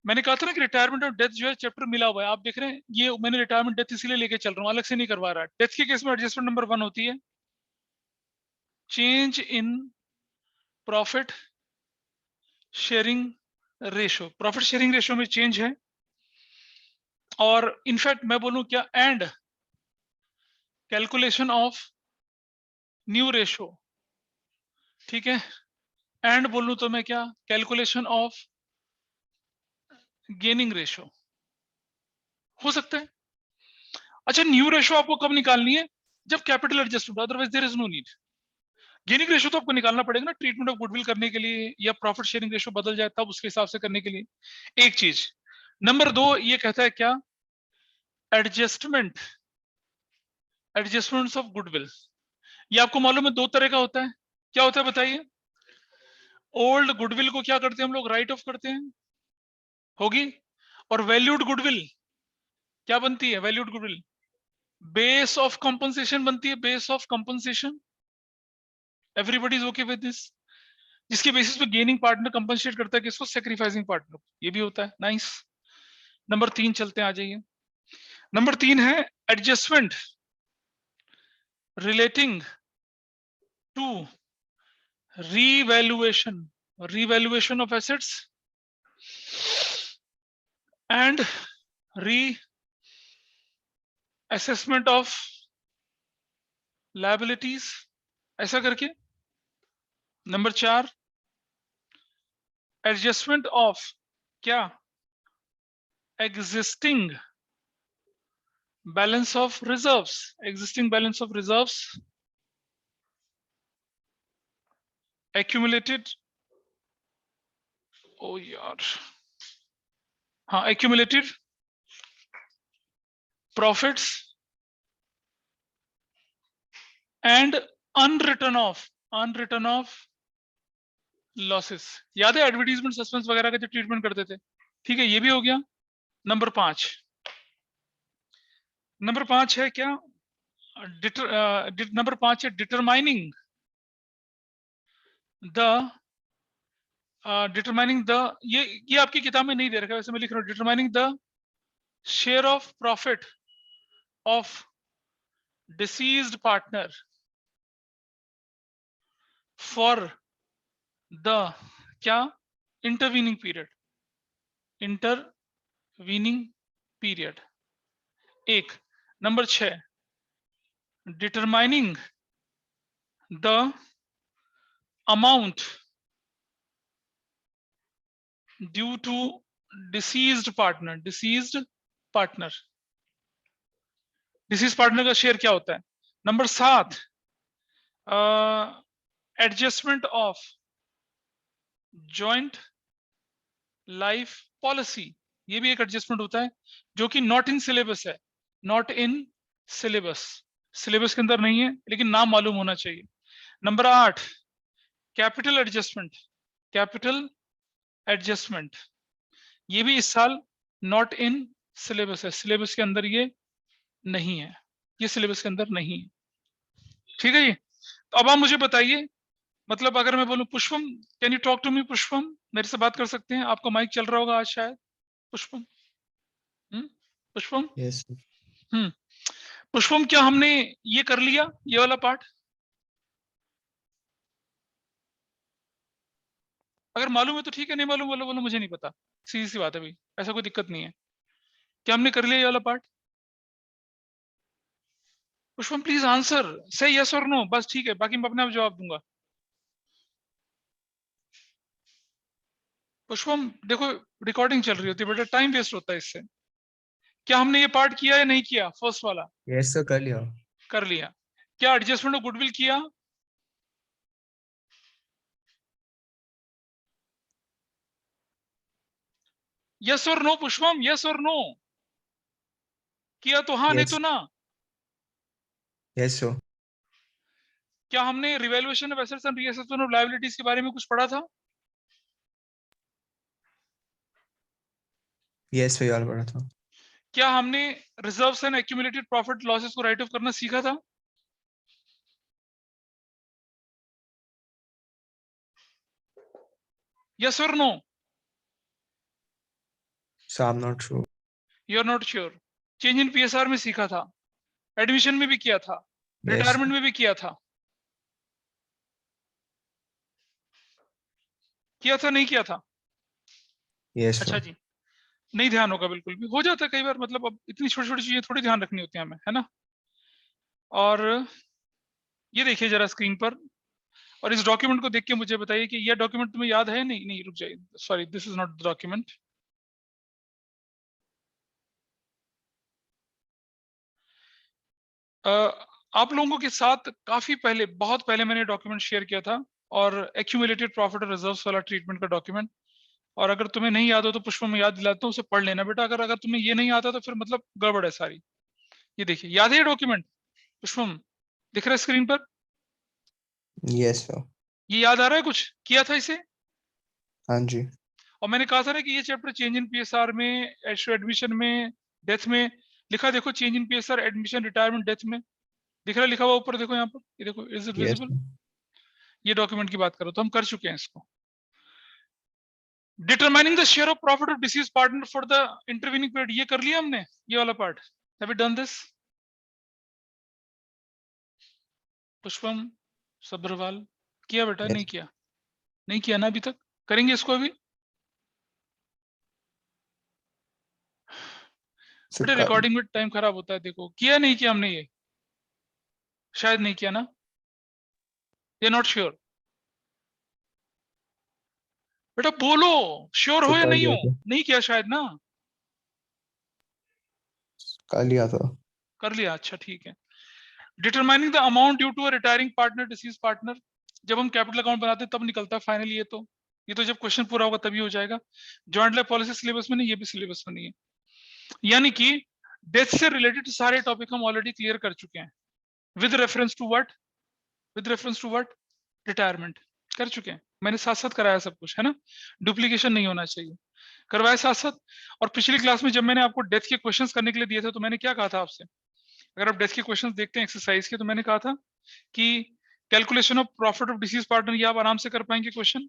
मैंने कहा था ना कि रिटायरमेंट और डेथ जो है चैप्टर मिला हुआ है, आप देख रहे हैं। ये मैंने रिटायरमेंट डेथ इसीलिए लेके चल रहा हूँ, अलग से नहीं करवा रहा। डेथ के केस में एडजस्टमेंट नंबर 1 होती है change in profit sharing ratio. Profit sharing ratio में चेंज है, और इनफैक्ट मैं बोलूं क्या, and calculation of new ratio, ठीक है। एंड बोलूं तो मैं क्या, कैलकुलेशन ऑफ गेनिंग रेशो हो सकता है। अच्छा, न्यू रेशो आपको कब निकालनी है? जब capital adjustment, otherwise there is no need. Gaining ratio तो आपको निकालना पड़ेगा ना, ट्रीटमेंट ऑफ गुडविल करने के लिए, या प्रॉफिट शेयरिंग रेशो बदल जाए तब उसके हिसाब से करने के लिए। एक चीज। नंबर 2 ये कहता है क्या, एडजस्टमेंट्स ऑफ गुडविल। ये आपको मालूम है 2 तरह का होता है। क्या होता है बताइए? ओल्ड गुडविल को क्या करते हैं हम लोग, राइट ऑफ करते हैं, होगी। और वैल्यूड गुडविल क्या बनती है, valued goodwill base of compensation बनती है, base of compensation. Everybody is okay with this, जिसके बेसिस पे गेनिंग पार्टनर कंपनसेट करता है किसको, सेक्रीफाइसिंग पार्टनर, ये भी होता है। नाइस। नंबर 3 चलते हैं, आ जाइए। नंबर 3 है adjustment relating to revaluation of assets and reassessment of liabilities, ऐसा करके। नंबर 4 एडजस्टमेंट ऑफ क्या, existing balance of reserves, accumulated, ओ यार, हाँ, accumulated profits and unwritten off losses। याद है एडवर्टीजमेंट सस्पेंस वगैरह का जो ट्रीटमेंट करते थे, ठीक है, ये भी हो गया। नंबर 5 है क्या, नंबर 5 है डिटरमाइनिंग द ये आपकी किताब में नहीं दे रखा है, वैसे मैं लिख रहा हूँ, determining the share of profit of deceased partner for the क्या, इंटरवीनिंग पीरियड। एक। Number 6 determining the amount due to deceased partner का शेयर क्या होता है। Number 7 adjustment of joint life policy, ये भी एक एडजस्टमेंट होता है जो कि नॉट इन सिलेबस है, सिलेबस के अंदर नहीं है, लेकिन नाम मालूम होना चाहिए। नंबर 8 कैपिटल एडजस्टमेंट, ये भी इस साल नॉट इन सिलेबस है, सिलेबस के अंदर ये नहीं है, सिलेबस के अंदर नहीं है। ठीक है जी। तो अब आप मुझे बताइए, मतलब अगर मैं बोलूं Pushpam, can you talk to me, Pushpam मेरे से बात कर सकते हैं, आपका माइक चल रहा होगा आज शायद, पुष्पम। पुष्पम, यस पुष्पम, क्या हमने ये कर लिया, ये वाला पार्ट? अगर मालूम है तो ठीक है, नहीं मालूम बोलो मुझे नहीं पता, सीधी सी बात है भाई, ऐसा कोई दिक्कत नहीं है। क्या हमने कर लिया ये वाला पार्ट? पुष्पम प्लीज आंसर, से यस और नो, बस ठीक है, बाकी मैं अपने आप जवाब दूंगा। पुष्पम देखो, रिकॉर्डिंग चल रही होती है बेटा, टाइम वेस्ट होता है इससे। क्या हमने ये पार्ट किया या नहीं किया, फर्स्ट वाला? यस सर, कर लिया। कर लिया। क्या एडजस्टमेंट ऑफ गुडविल किया? यस और नो पुष्पम, यस और नो, किया तो हाँ, नहीं Yes. तो ना। Yes sir. क्या हमने revaluation of assets and reassessment of liabilities के बारे में कुछ पढ़ा था? यस सर, याद पड़ा था। क्या हमने reserves and accumulated profit losses को राइट ऑफ करना सीखा था? यस और no? Sir I am not sure. You are not sure. Change in PSR में सीखा था, एडमिशन में भी किया था, Yes. रिटायरमेंट में भी किया था, नहीं किया था? यस अच्छा सर। जी, नहीं ध्यान होगा, बिल्कुल भी हो जाता है कई बार, मतलब अब इतनी छोटी छोटी चीजें थोड़ी ध्यान रखनी होती है हमें, है ना। और ये देखिए जरा स्क्रीन पर, और इस डॉक्यूमेंट को देख के मुझे बताइए कि यह डॉक्यूमेंट तुम्हें याद है? नहीं रुक जाइए, sorry this is not the document. आप लोगों के साथ काफी पहले, बहुत पहले मैंने डॉक्यूमेंट शेयर किया था, और एक्यूमुलेटेड प्रॉफिट और रिजर्व्स वाला ट्रीटमेंट का डॉक्यूमेंट। और अगर तुम्हें नहीं याद हो तो पुष्प में याद दिलाता हूँ, उसे पढ़ लेना बेटा। अगर तुम्हें ये नहीं आता तो फिर मतलब गड़बड़ है सारी। ये देखिए, याद है ये डॉक्यूमेंट पुष्पम, दिख रहा है स्क्रीन पर? Yes sir. ये याद आ रहा है, कुछ किया था इसे? हाँ जी। और मैंने कहा था ना कि ये चैप्टर चेंज इन पीएसआर में, एडमिशन में, डेथ में लिखा, देखो change in PSR, admission, retirement, death में दिख रहा, लिखा हुआ ऊपर देखो यहाँ पर, ये देखो, इज इट यस विजिबल? ये डॉक्यूमेंट की बात करो तो हम कर चुके हैं इसको। Determining the share of profit of deceased partner for the intervening period, ये कर लिया हमने, ये वाला part. Have we done this? Pushpam, Sabharwal, किया बेटा? नहीं किया? नहीं किया ना अभी तक? करेंगे इसको अभी? बेटा रिकॉर्डिंग में टाइम खराब होता है, देखो किया नहीं किया हमने ये? शायद नहीं किया ना, ये नॉट श्योर। बेटा बोलो, श्योर हो या नहीं हो? नहीं किया शायद ना? कर लिया था। कर लिया, अच्छा ठीक है। Determining the amount due to a retiring partner, deceased partner, जब हम कैपिटल अकाउंट बनाते हैं तब निकलता है फाइनली। ये तो जब क्वेश्चन पूरा होगा तभी हो जाएगा। जॉइंट लाइफ पॉलिसी सिलेबस में नहीं, ये भी सिलेबस में नहीं है। यानी कि डेथ से रिलेटेड सारे टॉपिक हम ऑलरेडी क्लियर कर चुके हैं। With reference to what? With reference to what? Retirement कर चुके हैं। मैंने साथ साथ कराया सब कुछ, है ना? डुप्लीकेशन नहीं होना चाहिए, करवाया साथ साथ। और पिछली क्लास में जब मैंने आपको डेथ के क्वेश्चंस करने के लिए दिए थे तो मैंने क्या कहा था आपसे? अगर आप डेथ के क्वेश्चंस देखते हैं एक्सरसाइज के, तो मैंने कहा था कि calculation of profit of deceased partner, ये आप आराम से कर पाएंगे क्वेश्चन।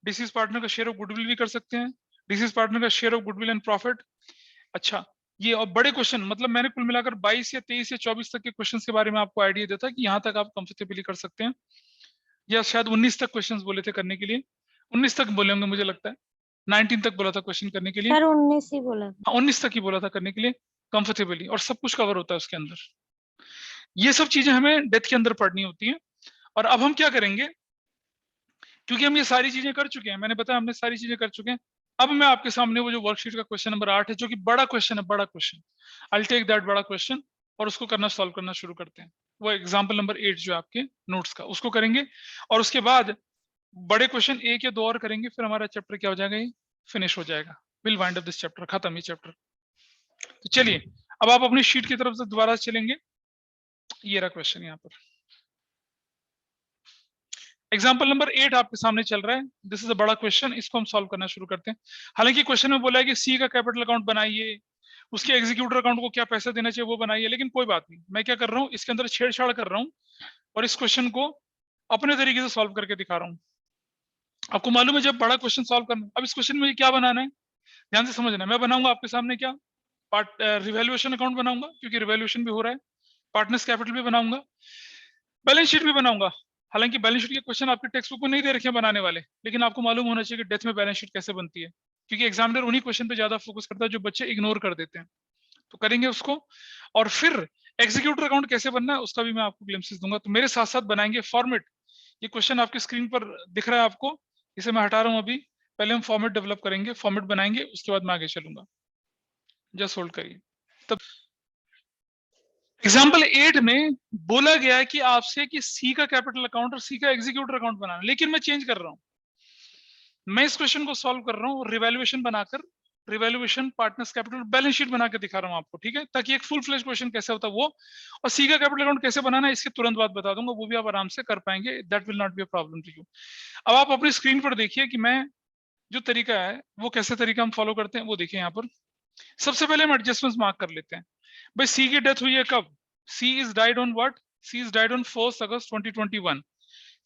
डिसीज पार्टनर का शेयर ऑफ गुडविल भी कर सकते हैं, डिसीज पार्टनर का share of goodwill and profit. अच्छा, ये और बड़े क्वेश्चन, मतलब मैंने कुल मिलाकर 22 या 23 या 24 तक के क्वेश्चंस के बारे में आपको आइडिया देता कि यहाँ तक आप कंफर्टेबली कर सकते हैं, या शायद 19 तक क्वेश्चंस बोले थे करने के लिए। 19 तक बोले होंगे मुझे लगता है, 19 तक बोला था क्वेश्चन करने के लिए। सर 19 ही बोला था। 19 तक ही बोला था करने के लिए कंफर्टेबली, और सब कुछ कवर होता है उसके अंदर। ये सब चीजें हमें डेथ के अंदर पढ़नी होती हैं। और अब हम क्या करेंगे, क्योंकि हम ये सारी चीजें कर चुके हैं, मैंने बताया हमने सारी चीजें कर चुके हैं। अब मैं आपके सामने वो जो वर्कशीट का क्वेश्चन नंबर 8 है, जो कि बड़ा क्वेश्चन है, बड़ा question, I will take that बड़ा क्वेश्चन, और उसको करना, सॉल्व करना शुरू करते हैं। वो एग्जाम्पल नंबर 8 जो आपके नोट्स का, उसको करेंगे। और उसके बाद बड़े क्वेश्चन 1 या 2 और करेंगे, फिर हमारा चैप्टर क्या हो जाएगा, ये फिनिश हो जाएगा। Will wind up this chapter, खत्म ये चैप्टर। तो चलिए अब आप अपनी शीट की तरफ से दोबारा चलेंगे। ये रहा क्वेश्चन यहाँ पर, एग्जाम्पल नंबर 8 आपके सामने चल रहा है। दिस इज अ बड़ा क्वेश्चन, इसको हम सॉल्व करना शुरू करते हैं। हालांकि क्वेश्चन में बोला है कि सी का कैपिटल अकाउंट बनाइए, उसके एग्जीक्यूटर अकाउंट को क्या पैसा देना चाहिए वो बनाइए, लेकिन कोई बात नहीं, मैं क्या कर रहा हूँ, इसके अंदर छेड़छाड़ कर रहा हूँ और इस क्वेश्चन को अपने तरीके से सॉल्व करके दिखा रहा हूँ। आपको मालूम है जब बड़ा क्वेश्चन सॉल्व करना, अब इस क्वेश्चन में क्या बनाना है, ध्यान से समझना। मैं बनाऊंगा आपके सामने क्या, रिवैल्यूएशन अकाउंट बनाऊंगा, क्योंकि रिवैल्यूएशन भी हो रहा है, पार्टनर्स कैपिटल भी बनाऊंगा, बैलेंस शीट भी बनाऊंगा। हालांकि बैलेंस शीट के क्वेश्चन आपके टेक्स्ट बुक में नहीं दे रखे हैं बनाने वाले, लेकिन आपको मालूम होना चाहिए कि डेथ में बैलेंस शीट कैसे बनती है, क्योंकि एग्जामिनर उन्हीं क्वेश्चन पे ज्यादा फोकस करता है जो बच्चे इग्नोर कर देते हैं। तो करेंगे उसको, और फिर एग्जीक्यूटर अकाउंट कैसे बनना है उसका भी मैं आपको ग्लिम्पसेस दूंगा। तो मेरे साथ साथ बनाएंगे फॉर्मेट। ये क्वेश्चन आपकी स्क्रीन पर दिख रहा है आपको, इसे मैं हटा रहा हूं अभी। पहले हम फॉर्मेट डेवलप करेंगे, फॉर्मेट बनाएंगे, उसके बाद मैं आगे चलूंगा। जस्ट होल्ड करिए। तब एग्जाम्पल 8 में बोला गया है कि आपसे कि सी का कैपिटल अकाउंट और सी का एग्जीक्यूटर अकाउंट बनाना, लेकिन मैं चेंज कर रहा हूं। मैं इस क्वेश्चन को सॉल्व कर रहा हूं रिवैल्यूएशन बनाकर, revaluation, partners capital, balance sheet बना के दिखा रहा हूं आपको, ठीक है, ताकि एक फुल फ्लेज क्वेश्चन कैसे होता है वो, और सी का कैपिटल अकाउंट कैसे बनाना है इसके तुरंत बाद बता दूंगा, वो भी आप आराम से कर पाएंगे, that will not be a problem to you. अब आप अपनी स्क्रीन पर देखिए कि मैं जो तरीका है वो कैसे तरीका हम फॉलो करते हैं वो देखिए यहाँ पर। सबसे पहले हम एडजस्टमेंट्स मार्क कर लेते हैं। भाई सी की डेथ हुई है कब, she is died on what, she is died on 1 August 2021।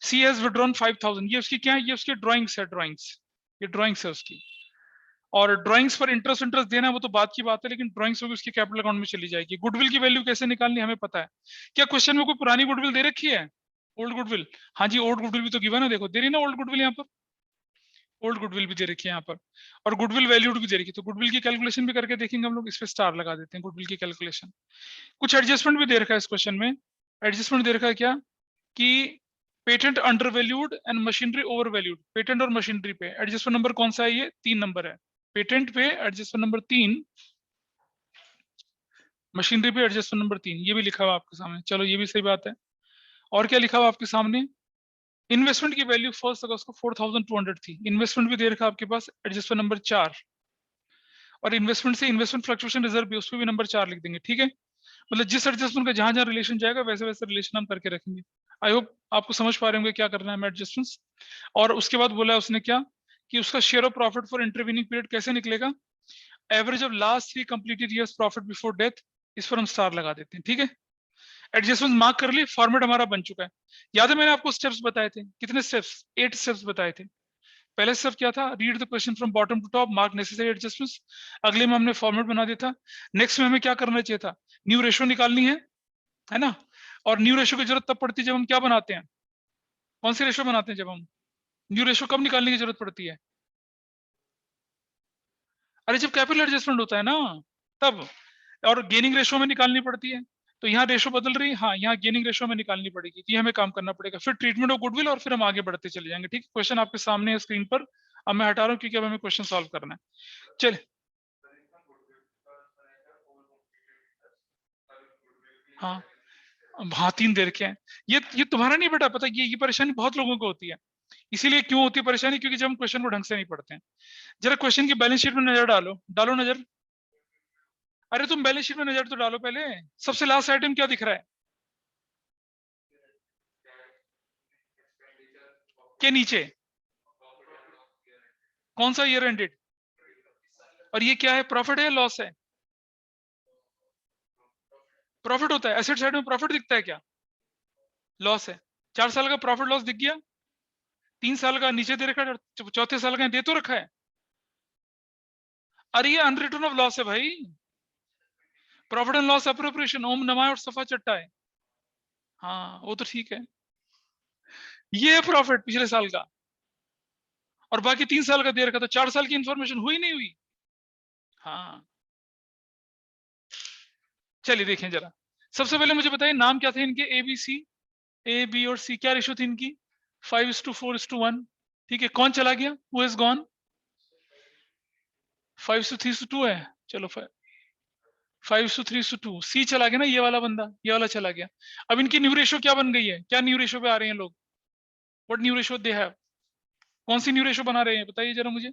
She has withdrawn 5000, ये उसकी क्या है, ये उसकी ड्राइंग्स है, ड्राइंग्स, ये ड्राइंग्स है उसकी। और ड्राइंग्स पर इंटरेस्ट देना है वो तो बात की बात है, लेकिन ड्राइंग्स होगी उसके कैपिटल अकाउंट में चली जाएगी। गुडविल की वैल्यू कैसे निकालनी हमें पता है। क्या क्वेश्चन में कोई पुरानी गुडविल दे रखी है, ओल्ड गुडविल? हाँ जी, ओल्ड गुडविल भी तो गिवन है, देखो दे रही ना ओल्ड गुडविल, यहाँ पर ओल्ड गुडविल भी दे रखी है यहाँ पर, और गुडविल वैल्यूड भी दे रखी है। तो गुडविल की कैलकुलेशन भी करके देखेंगे हम लोग, इस पे स्टार लगा देते हैं गुडविल की कैलकुलेशन। कुछ एडजस्टमेंट भी दे रखा है इस क्वेश्चन में। एडजस्टमेंट दे रखा है क्या कि patent under valued and machinery over valued, patent और मशीनरी पे एडजस्टमेंट नंबर कौन सा है, ये 3 नंबर है। पेटेंट पे एडजस्टमेंट नंबर 3, मशीनरी पे एडजस्टमेंट नंबर 3, ये भी लिखा हुआ आपके सामने। चलो ये भी सही बात है। और क्या लिखा हुआ आपके सामने, इन्वेस्टमेंट की वैल्यू 1 अगस्त को 4200 थी, इन्वेस्टमेंट भी दे रखा आपके पास, एडजस्टमेंट नंबर 4। और इन्वेस्टमेंट से इन्वेस्टमेंट फ्लक्चुएशन रिजर्व भी, उसको भी नंबर 4 लिख देंगे, ठीक है। मतलब जिस एडजस्टमेंट का जहां जहां रिलेशन जाएगा वैसे वैसे रिलेशन हम करके रखेंगे। आई होप आपको समझ पा रहे होंगे क्या करना है हमें एडजस्टमेंट्स। और उसके बाद बोला है उसने क्या कि उसका share of profit for intervening period कैसे निकलेगा, average of last 3 completed years profit before death, इस पर हम स्टार लगा देते हैं, ठीक है। एडजस्टमेंट मार्क कर लिए, फॉर्मेट हमारा बन चुका है। याद है मैंने आपको स्टेप्स बताए थे, कितने स्टेप्स, 8 स्टेप्स बताए थे। पहले स्टेप क्या था, read the question from bottom to top, mark necessary adjustments. अगले में हमने फॉर्मेट बना दिया था। नेक्स्ट में हमें क्या करना चाहिए था, न्यू रेशो निकालनी है ना। और न्यू रेशो की जरूरत तब पड़ती है जब हम क्या बनाते हैं, कौन सी रेशो बनाते हैं, जब हम न्यू रेशो कब निकालने की जरूरत पड़ती है, अरे जब कैपिटल एडजस्टमेंट होता है ना तब। और गेनिंग रेशो में निकालनी पड़ती है, तो यहाँ रेशो बदल रही है, हाँ यहाँ गेनिंग रेशो में निकालनी पड़ेगी, तो ये हमें काम करना पड़ेगा। फिर ट्रीटमेंट ऑफ गुडविल, और फिर हम आगे बढ़ते चले जाएंगे, ठीक है। क्वेश्चन आपके सामने है स्क्रीन पर, अब मैं हटा रहा हूँ क्योंकि अब हमें क्वेश्चन सॉल्व करना है। चल हाँ, हाँ 3 दे रखे हैं। ये तुम्हारा नहीं बेटा, पता ये परेशानी बहुत लोगों को होती है। इसीलिए क्यों होती है परेशानी, क्योंकि जब हम क्वेश्चन को ढंग से नहीं पढ़ते हैं। जरा क्वेश्चन की बैलेंस शीट में नजर डालो नजर। अरे तुम बैलेंस शीट में नजर तो डालो पहले, सबसे लास्ट आइटम क्या दिख रहा है के नीचे, कौन सा ईयर एंडेड, और ये क्या है, प्रॉफिट है या लॉस है, प्रॉफिट होता है। एसेट साइड में प्रॉफिट दिखता है क्या, लॉस है। 4 साल का प्रॉफिट लॉस दिख गया, 3 साल का नीचे दे रखा है, चौथे साल का दे तो रखा है। अरे ये अनरिटर्न ऑफ लॉस है भाई, प्रॉफिट एंड लॉस अप्रोप्रिएशन, ओम नमः और सफा चट्टा है। हाँ वो तो ठीक है, ये है प्रॉफिट पिछले साल का, और बाकी 3 साल का दे रखा, तो 4 साल की इंफॉर्मेशन हुई नहीं हुई। हाँ चलिए देखें जरा, सबसे पहले मुझे बताइए नाम क्या थे इनके, A B C, A B और सी, क्या रेशो थी इनकी, 5:4:1, ठीक है। कौन चला गया, हु हैज गॉन, 5:3:2 है, चलो 5:3:2, सी चला गया ना, ये वाला बंदा, ये वाला चला गया। अब इनकी न्यू रेशो क्या बन गई है, क्या न्यू रेशो पे आ रहे हैं लोग, what new ratio they have, कौन सी न्यू रेशो बना रहे हैं बताइए जरा मुझे।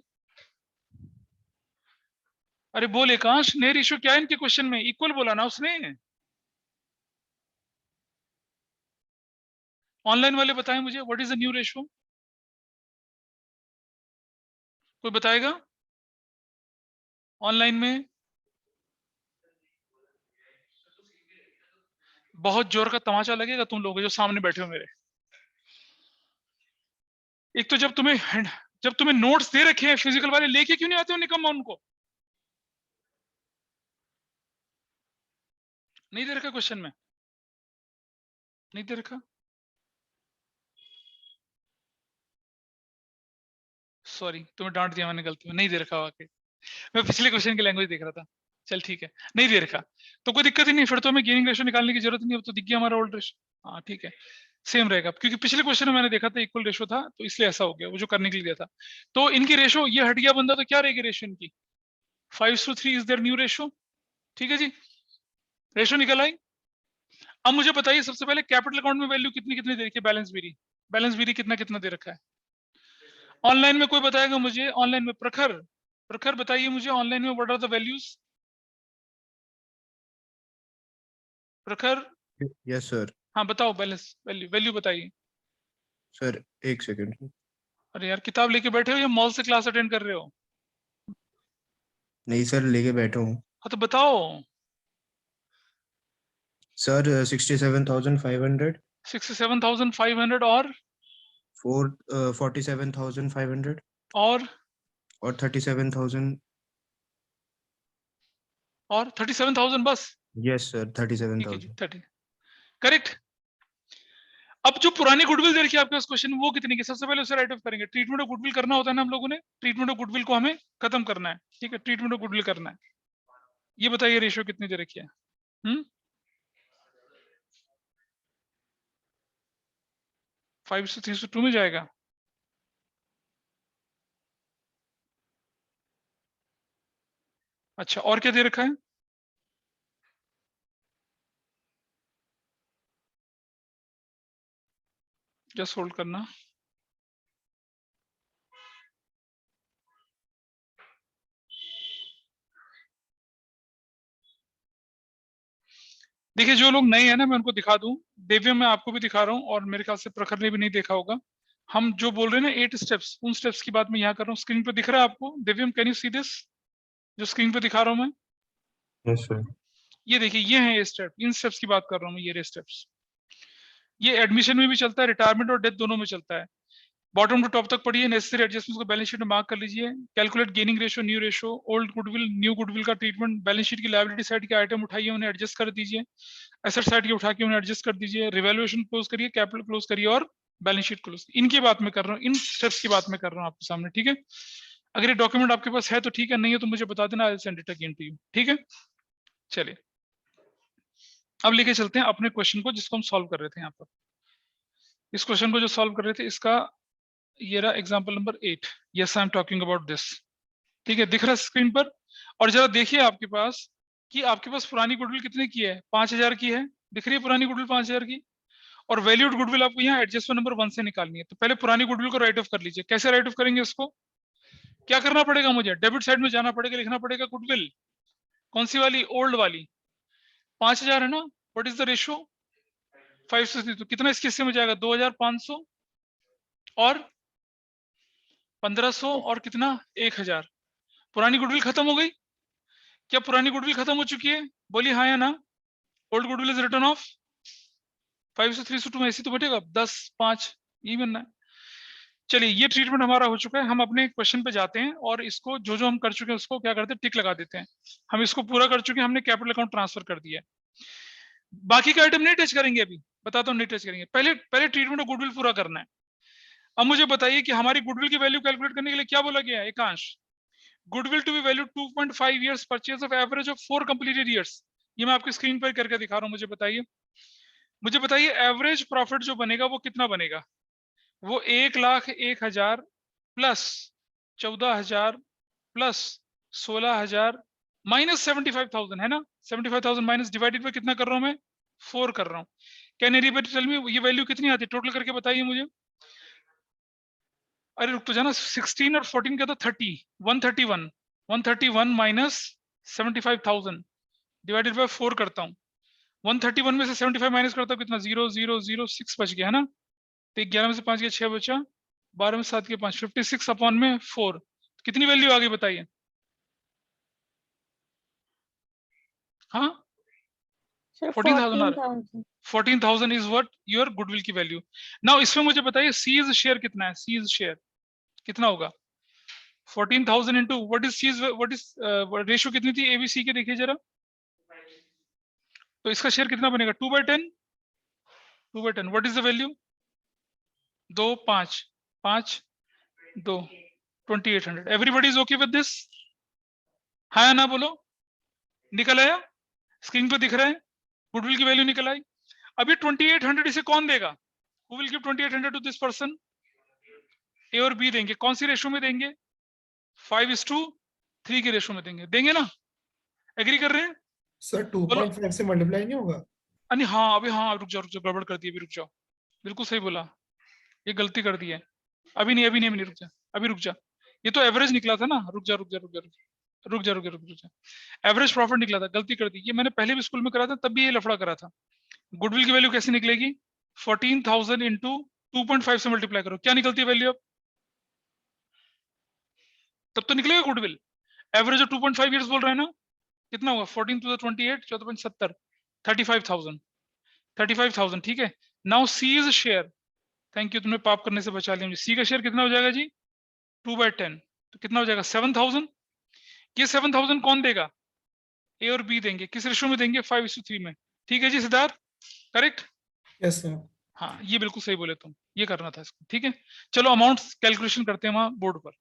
अरे बोल एकांश, नए रेशो क्या है इनके क्वेश्चन में, इक्वल बोला ना उसने। ऑनलाइन वाले बताएं मुझे, what is the new ratio, कोई बताएगा ऑनलाइन में। बहुत जोर का तमाचा लगेगा तुम लोग जो सामने बैठे हो मेरे। एक तो जब तुम्हें नोट्स दे रखे हैं फिजिकल वाले, लेके क्यों नहीं आते हो निकम्मा उनको, नहीं दे रखा क्वेश्चन में, नहीं दे रखा, सॉरी तुम्हें डांट दिया मैंने गलती में, नहीं दे रखा वाकई, मैं पिछले क्वेश्चन की लैंग्वेज देख रहा था। चल ठीक है, नहीं दे रखा तो कोई दिक्कत ही नहीं, फिर तो हमें गेनिंग रेशो निकालने की जरूरत नहीं, अब तो दिख गया हमारा ओल्ड रेशो। हाँ ठीक है, सेम रहेगा, क्योंकि पिछले क्वेश्चन में मैंने देखा था इक्वल रेशो था, तो इसलिए ऐसा हो गया, वो जो करने के लिए दिया था। तो इनकी रेशो ये हट गया बंदा, तो क्या रहेगी रेशो इनकी, 5:3 इज देयर न्यू रेशो, ठीक है जी, रेशो निकल आई। अब मुझे बताइए सबसे पहले कैपिटल अकाउंट में वैल्यू कितनी कितनी दे रखी है, बैलेंस बीरी कितना कितना दे रखा है। ऑनलाइन में कोई बताएगा मुझे, ऑनलाइन में प्रखर बताइए मुझे, ऑनलाइन में व्हाट आर द वैल्यूज, प्रखर। Yes sir. हाँ बताओ, बैलेंस वैल्यू बताइए। सर एक सेकंड। अरे यार किताब लेके बैठे हो या मॉल से क्लास अटेंड कर रहे हो, नहीं सर, लेके बैठा हूँ हाँ तो बताओ। सर। 67,500 67,500 और 47,500 और 37,000। और 37,000 बस, यस सर, ठीक है जी 37,000। 30 करेक्ट। अब जो पुरानी गुडविल दे रखी है आपके पास क्वेश्चन, वो कितनी की, सबसे पहले उसे राइट ऑफ करेंगे। ट्रीटमेंट ऑफ गुडविल करना होता है ना हम लोगों ने, ट्रीटमेंट ऑफ गुडविल को हमें खत्म करना है, ठीक है, ट्रीटमेंट ऑफ गुडविल करना है। ये बताइए रेशियो कितनी दे रखी है, 5:3:2 में जाएगा। अच्छा और क्या दे रखा है, जस्ट होल्ड करना। देखिए जो लोग नए हैं ना, मैं उनको दिखा दूं, दिव्य मैं आपको भी दिखा रहा हूं, और मेरे ख्याल से प्रखर ने भी नहीं देखा होगा। हम जो बोल रहे हैं ना 8 स्टेप्स, उन स्टेप्स की बात मैं यहाँ कर रहा हूँ। स्क्रीन पे दिख रहा है आपको दिव्यम, कैन यू सी दिस जो स्क्रीन पे दिखा रहा हूँ मैं? Yes sir. ये देखिए, ये है स्टेप, इन स्टेप्स की बात कर रहा हूँ मैं, ये स्टेप्स। ये एडमिशन में भी चलता है, रिटायरमेंट और डेथ दोनों में चलता है। बॉटम टू टॉप तक पढ़िए, नेसेसरी एडजस्टमेंट्स को बैलेंस शीट में मार्क कर लीजिए। Calculate gaining ratio, new ratio, old goodwill, new goodwill का ट्रीटमेंट, बैलेंस शीट की लायबिलिटी साइड के आइटम उठाइए, उन्हें एडजस्ट कर दीजिए। एसेट साइड के उठा के उन्हें एडजस्ट कर दीजिए। रिवैल्यूएशन क्लोज करिए, कैपिटल क्लोज करिए और बैलेंस शीट क्लोज। इनकी बात मैं कर रहा हूँ, इन स्टेप्स की बात मैं कर रहा हूँ आपके सामने, ठीक है? अगर ये डॉक्यूमेंट आपके पास है तो ठीक है, नहीं है तो मुझे बता देना, I will send it again to you, ठीक है? चलिए अब लेके चलते हैं अपने क्वेश्चन को जिसको हम सॉल्व कर रहे थे यहाँ पर। इस क्वेश्चन को जो सॉल्व कर रहे थे, इसका ये रहा example number 8। Yes I am talking about this, ठीक है? दिख रहा है स्क्रीन पर? और जरा देखिए आपके पास कि आपके पास पुरानी गुडविल कितने की है? 5000 की है, दिख रही है पुरानी गुडविल 5000 की। और वैल्यूड गुडविल आपको यहाँ एडजस्टमेंट नंबर 1 से निकालनी है। तो पहले पुरानी गुडविल को राइट ऑफ कर लीजिए। कैसे राइट ऑफ करेंगे उसको? क्या करना पड़ेगा मुझे? डेबिट साइड में जाना पड़ेगा, लिखना पड़ेगा गुडविल कौन सी वाली? ओल्ड वाली। 5000 है ना? What is the ratio? 5 तो कितना इसके हिस्से में जाएगा? 2500 और 1500 और कितना? 1000। पुरानी गुडविल खत्म हो गई? क्या पुरानी गुडविल खत्म हो चुकी है? बोलिए हाँ या ना। Old goodwill is return of. 5 से 3 से 2 में ऐसी तो बटेगा 10 5, यही बनना है। चलिए ये ट्रीटमेंट हमारा हो चुका है। हम अपने क्वेश्चन पे जाते हैं और इसको जो जो हम कर चुके हैं उसको क्या करते हैं? टिक लगा देते हैं। हम इसको पूरा कर चुके हैं, हमने कैपिटल अकाउंट ट्रांसफर कर दिया है। बाकी का आइटम नहीं टच करेंगे, अभी बताता हूँ नहीं टच करेंगे। पहले ट्रीटमेंट गुडविल पूरा करना है। अब मुझे बताइए कि हमारी गुडविल की वैल्यू कैलकुलेट करने के लिए क्या बोला गया है? Ekansh, goodwill to be value 2.5 years purchase of average of 4 completed years. ये मैं आपकी स्क्रीन पर करके दिखा रहा हूँ। मुझे बताइए एवरेज प्रॉफिट जो बनेगा वो कितना बनेगा? वो 1,01,000 प्लस 14,000 प्लस 16,000 माइनस 75,000 है ना? 75,000 माइनस डिवाइडेड बाय कितना कर रहा हूं मैं? 4 कर रहा हूं। कैन एनीबॉडी टेल मी ये वैल्यू कितनी आती है? टोटल करके बताइए मुझे। अरे रुक तो जाना, 16 और 14 क्या था? 30, 131 माइनस 75,000 डिवाइडेड बाय 4 करता हूँ। 131 में से 75 माइनस करता हूँ, कितना? 0,006 बच गया है ना? तो 11 में से 5 गया 6 बचा, 12 में 7 के 5, 56 अपॉन में 4। कितनी वैल्यू आ गई बताइए? हाँ सर 14,000 आ रहा है। 14,000। 14,000 इज व्हाट योर गुडविल की वैल्यू। नाउ इसमें मुझे बताइए सीज शेयर कितना है? सीज शेयर कितना होगा? 14,000 into what is C's, what is ratio कितनी थी एबीसी के? देखिए जरा, तो इसका शेयर कितना बनेगा? 2/10। 2/10 what is the value? 2 5 5 2 2800। Everybody is okay with this? हाँ या ना बोलो। निकल आया? स्क्रीन पे दिख रहा है गुडविल की वैल्यू निकल आई। अभी 2800 इसे कौन देगा? Who will give 2800 to this person? ए और बी देंगे। कौन सी रेशो में देंगे? 5:3 की रेशो में देंगे ना? एग्री कर रहे हैं? सर 2.5 से मल्टीप्लाई नहीं होगा? अरे हाँ, अभी हाँ, रुक जाओ गड़बड़ कर दी, अभी रुक जाओ। बिल्कुल सही बोला, ये गलती कर दी है। अभी नहीं, रुक जा, अभी रुक जा। ये तो एवरेज निकला था ना, रुक जा। एवरेज प्रॉफिट निकला था, गलती कर दी। ये मैंने पहले भी स्कूल में करा था, तब भी ये लफड़ा करा था। गुडविल की वैल्यू कैसे निकलेगी? 14,000 इंटू 2.5 से मल्टीप्लाई करो, क्या निकलती है वैल्यू? अब तब तो निकलेगा गुडविल। एवरेज ऑफ 2.5 इयर्स बोल रहे हैं ना? कितना होगा? 14 to the 28, 14.70, 35,000। ठीक है। Now see is share. Thank you, तुमने पाप करने से बचा लिया मुझे। सी का शेयर कितना हो जाएगा जी? 2/10, तो कितना हो जाएगा? 7,000। ये 7,000 कौन देगा? ए और बी देंगे। किस रेशो में देंगे? 5:3 में। ठीक है जी सिद्धार्थ, करेक्ट? Yes sir. हाँ, ये बिल्कुल सही बोले तुम, ये करना था इसको। ठीक है, चलो अमाउंट कैलकुलेशन करते हैं वहां बोर्ड पर।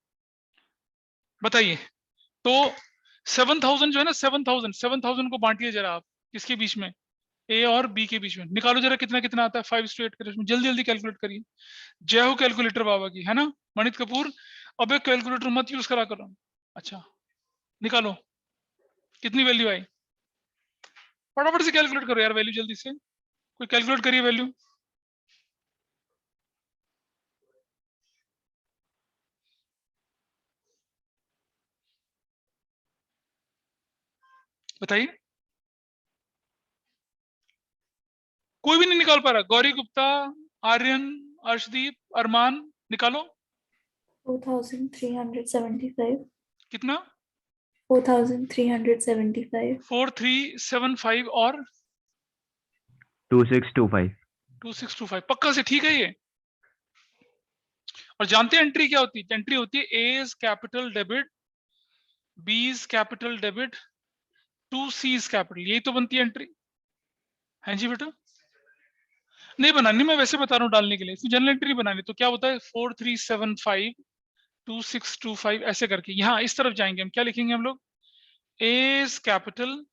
बताइए, तो 7,000 जो है ना, 7,000 को बांटिए जरा आप किसके बीच में? ए और बी के बीच में। निकालो जरा कितना कितना आता है 5:8 के रेशो में। जल्दी जल्दी कैलकुलेट करिए। जय हो कैलकुलेटर बाबा की, है ना मणित कपूर? अब एक कैलकुलेटर मत यूज करा करो। अच्छा, निकालो कितनी वैल्यू आई। फटाफट से कैलकुलेट करो यार वैल्यू, जल्दी से कोई कैलकुलेट करिए वैल्यू। बताइए, कोई भी नहीं निकाल पा रहा? गौरी गुप्ता, आर्यन, अर्शदीप, अरमान, निकालो 4,375. कितना 4,375. 4375 और 2625 2625 पक्का से ठीक है ये। और जानते हैं एंट्री क्या होती है? एंट्री होती है A is capital debit, B is capital debit, 2C is capital, यही तो बनती है एंट्री। है जी बेटा? नहीं बनानी, मैं वैसे बता रहा हूँ डालने के लिए, इसमें जनरल एंट्री बनानी। तो क्या होता है 4375 2625 ऐसे करके यहाँ इस तरफ जाएंगे हम। क्या लिखेंगे हम लोग? A is capital,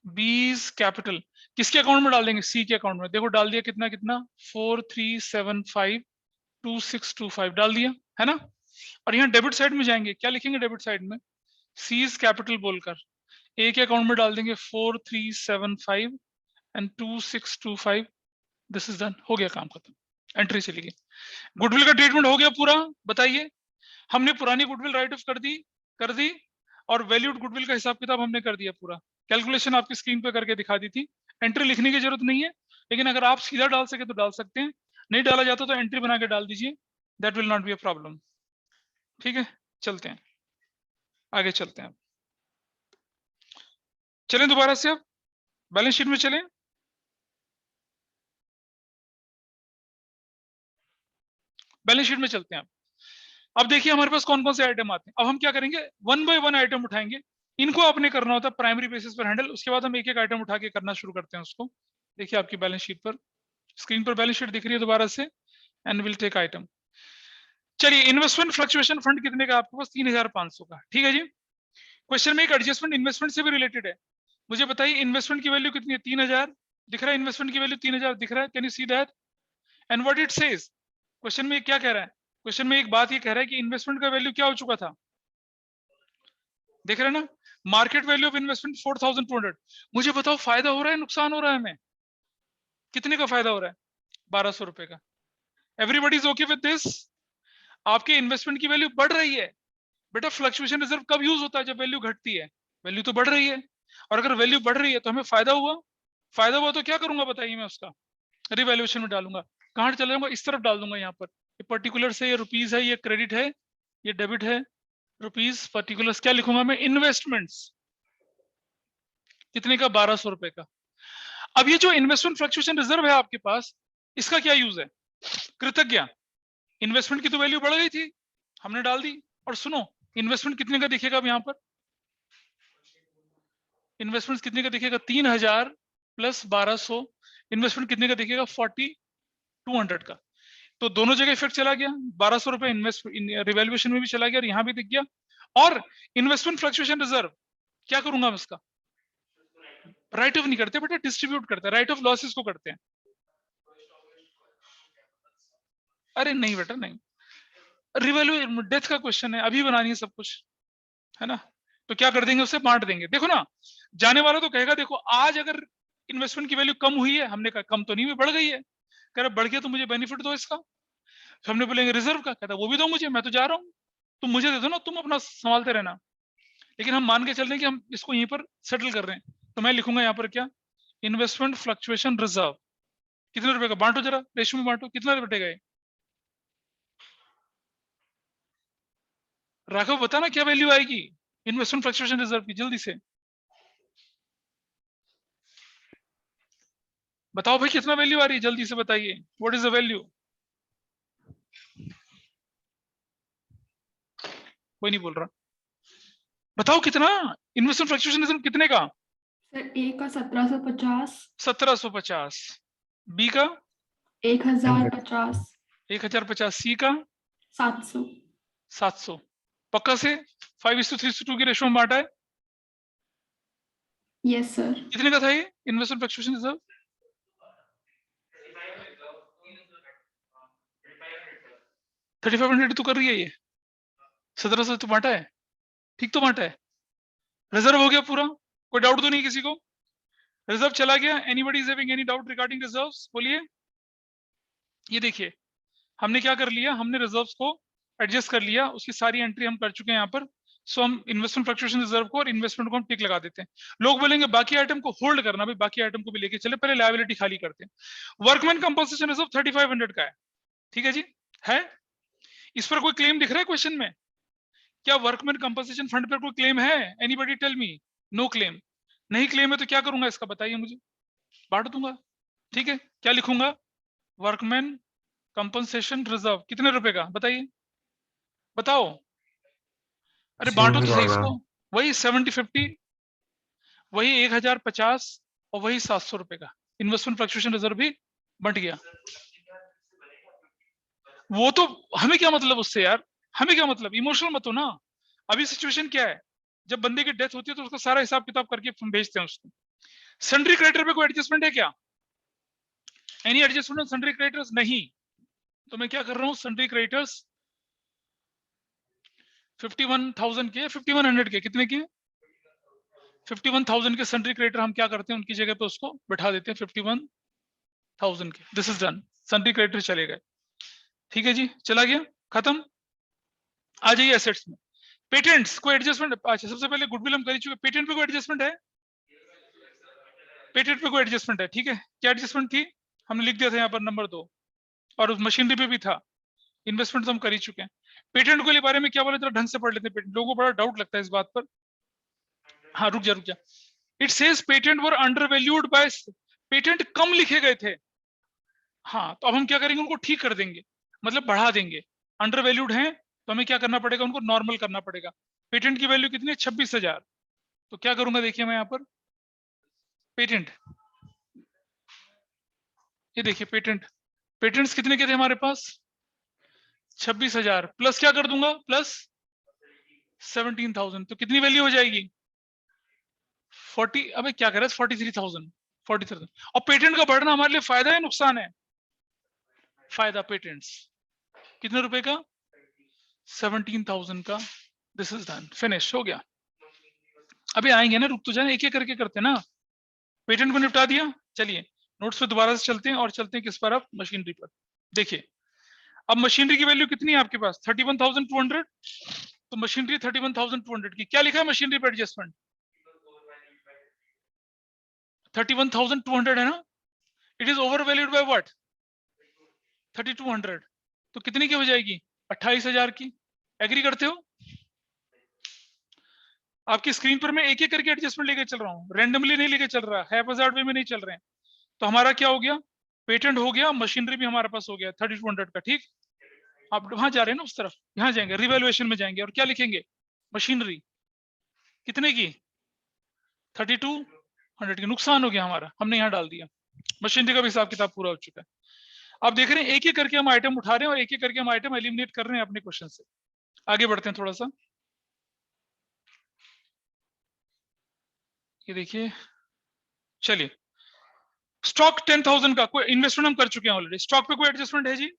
B is capital, किसके अकाउंट में डाल देंगे? सी के अकाउंट में। देखो डाल दिया, कितना कितना 4375 2625 डाल दिया, है ना। और यहाँ डेबिट साइड में जाएंगे, क्या लिखेंगे डेबिट साइड में? सी इज कैपिटल बोलकर ए के अकाउंट में डाल देंगे 4375 एंड 2625। दिस इज डन, हो गया काम खत्म, एंट्री चली गई। गुडविल का ट्रीटमेंट हो गया पूरा। बताइए, हमने पुरानी गुडविल राइट ऑफ कर दी और वैल्यूड गुडविल का हिसाब किताब हमने कर दिया पूरा। कैलकुलेशन आपकी स्क्रीन पे करके दिखा दी थी। एंट्री लिखने की जरूरत नहीं है, लेकिन अगर आप सीधा डाल सके तो डाल सकते हैं, नहीं डाला जाता तो एंट्री बना के डाल दीजिए, that will not be a problem. ठीक है, चलते हैं आगे, चलते हैं। चलें दोबारा से, अब बैलेंस शीट में चलें। बैलेंस शीट में चलते हैं। अब देखिए हमारे पास कौन कौन से आइटम आते हैं। अब हम क्या करेंगे, 1 बाय 1 आइटम उठाएंगे। इनको आपने करना होता है प्राइमरी बेसिस पर हैंडल, उसके बाद हम एक एक आइटम उठा के करना शुरू करते हैं उसको। देखिए आपकी बैलेंस शीट पर, स्क्रीन पर बैलेंस शीट दिख रही है दोबारा से, एंड विल टेक आइटम। चलिए, इन्वेस्टमेंट फ्लक्चुएशन फंड कितने का? आपके पास 3500 का। ठीक है जी। क्वेश्चन में एक एडजस्टमेंट इन्वेस्टमेंट से भी रिलेटेड है। मुझे बताइए इन्वेस्टमेंट की वैल्यू कितनी है? 3000 दिख रहा है, इन्वेस्टमेंट की वैल्यू 3000 दिख रहा है। Can you see that? And what it says, question में क्या कह रहा है? क्वेश्चन में एक बात ये कह रहा है कि इन्वेस्टमेंट का वैल्यू क्या हो चुका था, देख रहे हैं ना, मार्केट वैल्यू ऑफ इन्वेस्टमेंट 4200। मुझे बताओ फायदा हो रहा है नुकसान हो रहा है हमें? कितने का फायदा हो रहा है? 1200 रुपए का। Everybody is okay with this? आपके इन्वेस्टमेंट की वैल्यू बढ़ रही है। बेटा फ्लक्चुएशन रिजर्व कब यूज होता है? जब वैल्यू घटती है। वैल्यू तो बढ़ रही है, और अगर वैल्यू बढ़ रही है तो हमें फायदा हुआ। फायदा हुआ तो क्या करूंगा बताइए? मैं उसका रिवैल्यूएशन में डालूंगा। कहाँ चला जाऊंगा? इस तरफ डाल दूंगा। यहाँ पर ये पर्टिकुलर से, ये रुपीज है, ये क्रेडिट है, ये डेबिट है, रुपीज पर्टिकुलर्स। क्या लिखूंगा मैं? इन्वेस्टमेंट्स। कितने का? 1200 रुपए का। अब ये जो इन्वेस्टमेंट फ्लक्चुएशन रिजर्व है आपके पास, इसका क्या यूज है? कृतज्ञ, इन्वेस्टमेंट की तो वैल्यू बढ़ गई थी, हमने डाल दी। और सुनो, इन्वेस्टमेंट कितने का दिखेगा अब यहाँ पर? इन्वेस्टमेंट कितने का दिखेगा? 3000 प्लस 1200, इन्वेस्टमेंट कितने का दिखेगा? 4200 का। तो दोनों जगह इफेक्ट चला गया। 1200 रुपए इन्वेस्ट रिवैल्यूएशन में भी चला गया और यहाँ भी दिख गया। और इन्वेस्टमेंट फ्लक्चुएशन रिजर्व क्या करूंगा मैं इसका? राइट ऑफ नहीं करते बेटा, डिस्ट्रीब्यूट करते हैं। राइट ऑफ लॉसेस को करते हैं। अरे नहीं बेटा नहीं, रिवैल्यू डेथ का क्वेश्चन है, अभी बनानी है सब कुछ, है ना। तो क्या कर देंगे? उसे बांट देंगे। देखो ना, जाने वाला तो कहेगा देखो आज अगर इन्वेस्टमेंट की वैल्यू कम हुई है, हमने कहा कम तो नहीं हुई, बढ़ गई है। कह रहा बढ़ गया तो मुझे बेनिफिट दो इसका। तो हमने बोलेंगे रिजर्व का, कहता वो भी दो मुझे, मैं तो जा रहा हूँ, तुम मुझे दे दो ना, तुम अपना संभालते रहना। लेकिन हम मान के चल रहे हैं कि हम इसको यहीं पर सेटल कर रहे हैं। तो मैं लिखूंगा यहाँ पर क्या? Investment fluctuation reserve. कितने रुपए का? बांटो जरा, रेशियो में बांटो, कितना बटेगा ये? राघव बता ना क्या वैल्यू आएगी इन्वेस्टमेंट फ्लक्चुएशन रिजर्व की, जल्दी से बताओ भाई, कितना वैल्यू आ रही है? जल्दी से बताइए, व्हाट इज द वैल्यू? कोई नहीं बोल रहा, बताओ कितना इन्वेस्टमेंट फ्लक्चुएशन रिजर्व कितने का? सर ए का 1750, 1750, बी का 1050, 1050, सी का 700। 700। पक्का से 5:3:2 की रेशो में बांटा है। Yes sir. कितने का था ये इन्वेस्टमेंट फ्लक्चुएशन रिजर्व? 3500 तो कर रही है ये, 1700 तो बांटा है, ठीक तो बांटा है। रिजर्व हो गया पूरा, कोई डाउट तो नहीं किसी को? रिजर्व चला गया। Anybody is having any doubt regarding reserves? बोलिए। ये देखिए हमने क्या कर लिया, हमने रिजर्व्स को एडजस्ट कर लिया, उसकी सारी एंट्री हम कर चुके हैं यहाँ पर। सो हम इन्वेस्टमेंट फ्लक्चुएशन रिजर्व को और इन्वेस्टमेंट को हम टिक लगा देते हैं। लोग बोलेंगे बाकी आइटम को होल्ड करना, भाई बाकी आइटम को भी लेके चले, पहले लायबिलिटी खाली करते हैं। वर्कमैन कंपनसेशन रिजर्व 3500 का है, ठीक है जी, है इस पर कोई क्लेम दिख रहा है क्वेश्चन में? क्या वर्कमैन कंपनसेशन फंड पर कोई क्लेम है? Anybody tell me? No claim. नहीं क्लेम है तो क्या करूंगा इसका बताइए मुझे, बांट दूंगा। ठीक है, क्या लिखूंगा? वर्कमैन कंपनसेशन रिजर्व कितने रुपए का बताइए, बताओ। अरे बांटो तो सेम ही सही रहेगा। इसको। वही 70-50, वही 1050 और वही 700 रुपए का इन्वेस्टमेंट फ्लक्चुएशन रिजर्व भी बंट गया। वो तो हमें क्या मतलब उससे यार, हमें क्या मतलब, इमोशनल मत हो ना। अभी सिचुएशन क्या है, जब बंदे की डेथ होती है तो उसका सारा हिसाब किताब करके हम भेजते हैं उसको। सन्ड्री क्रेडिटर पे कोई एडजस्टमेंट है क्या? Any adjustment on sundry creditors? नहीं। तो मैं क्या कर रहा हूँ, सन्ड्री क्रेडिटर्स 51,000 के, 5100 के, कितने के? 51,000 के सन्ड्री क्रेडिटर हम क्या करते हैं, उनकी जगह पे उसको बैठा देते हैं 51,000 के। This is done, sundry creditor चले गए। ठीक है जी, चला गया, खत्म। आ जाइए एसेट्स में। पेटेंट्स कोई एडजस्टमेंट? अच्छा, सबसे पहले गुडविल हम कर ही चुके। पेटेंट पे कोई एडजस्टमेंट है? पेटेंट पे कोई एडजस्टमेंट है, ठीक है। क्या एडजस्टमेंट थी? हमने लिख दिया था यहाँ पर नंबर 2, और उस मशीनरी पे भी था। इन्वेस्टमेंट तो हम कर ही चुके हैं। पेटेंट के बारे में क्या बोले, जरा ढंग से पढ़ लेते हैं। पेटेंट लोगों को बड़ा डाउट लगता है इस बात पर। हाँ, रुक जा। It says patent were under valued by, patent कम लिखे गए थे। हाँ, तो अब हम क्या करेंगे, उनको ठीक कर देंगे, मतलब बढ़ा देंगे। अंडर वैल्यूड है तो हमें क्या करना पड़ेगा, उनको नॉर्मल करना पड़ेगा। पेटेंट की वैल्यू कितनी है? 26,000। तो क्या करूंगा, देखिए मैं यहाँ पर पेटेंट, ये देखिए पेटेंट, पेटेंट्स कितने के थे हमारे पास? 26,000 प्लस क्या कर दूंगा, प्लस 17,000। तो कितनी वैल्यू हो जाएगी? 40, अबे क्या कर रहा है, 43,000। और पेटेंट का बढ़ना हमारे लिए फायदा है नुकसान है? फायदा। पेटेंट्स कितने रुपए का? 17,000 का। दिस इज डन, फिनिश हो गया। अभी आएंगे ना, रुक तो जाए, एक एक करके करते ना। पेटेंट को निपटा दिया। चलिए नोट्स पे दोबारा से चलते हैं, और चलते हैं किस पर, अब मशीनरी पर। देखिए अब मशीनरी की वैल्यू कितनी है आपके पास? 31,200। तो मशीनरी 31,200 की क्या लिखा है मशीनरी पर एडजस्टमेंट? 31,200 है ना। It is over valued by what? 3,200। तो कितनी की हो जाएगी? 28,000 की। एग्री करते हो? आपकी स्क्रीन पर मैं एक एक करके एडजस्टमेंट लेके चल रहा हूँ, रैंडमली नहीं लेके चल रहा, हैप्पैज़ार्ड वे में नहीं चल रहे हैं। तो हमारा क्या हो गया, पेटेंट हो गया, मशीनरी भी हमारे पास हो गया 3,200 का। ठीक, आप वहां जा रहे हैं ना, उस तरफ, यहाँ जाएंगे, रिवैल्यूएशन में जाएंगे, और क्या लिखेंगे? मशीनरी कितने की? 3,200 की। नुकसान हो गया हमारा, हमने यहाँ डाल दिया। मशीनरी का भी हिसाब किताब पूरा हो चुका है। आप देख रहे हैं एक एक करके हम आइटम उठा रहे हैं, और एक एक करके हम आइटम एलिमिनेट कर रहे हैं अपने क्वेश्चन से। आगे बढ़ते हैं थोड़ा सा। ये देखिए, चलिए स्टॉक 10,000 का, कोई इन्वेस्टमेंट हम कर चुके हैं ऑलरेडी। स्टॉक पे कोई एडजस्टमेंट है जी?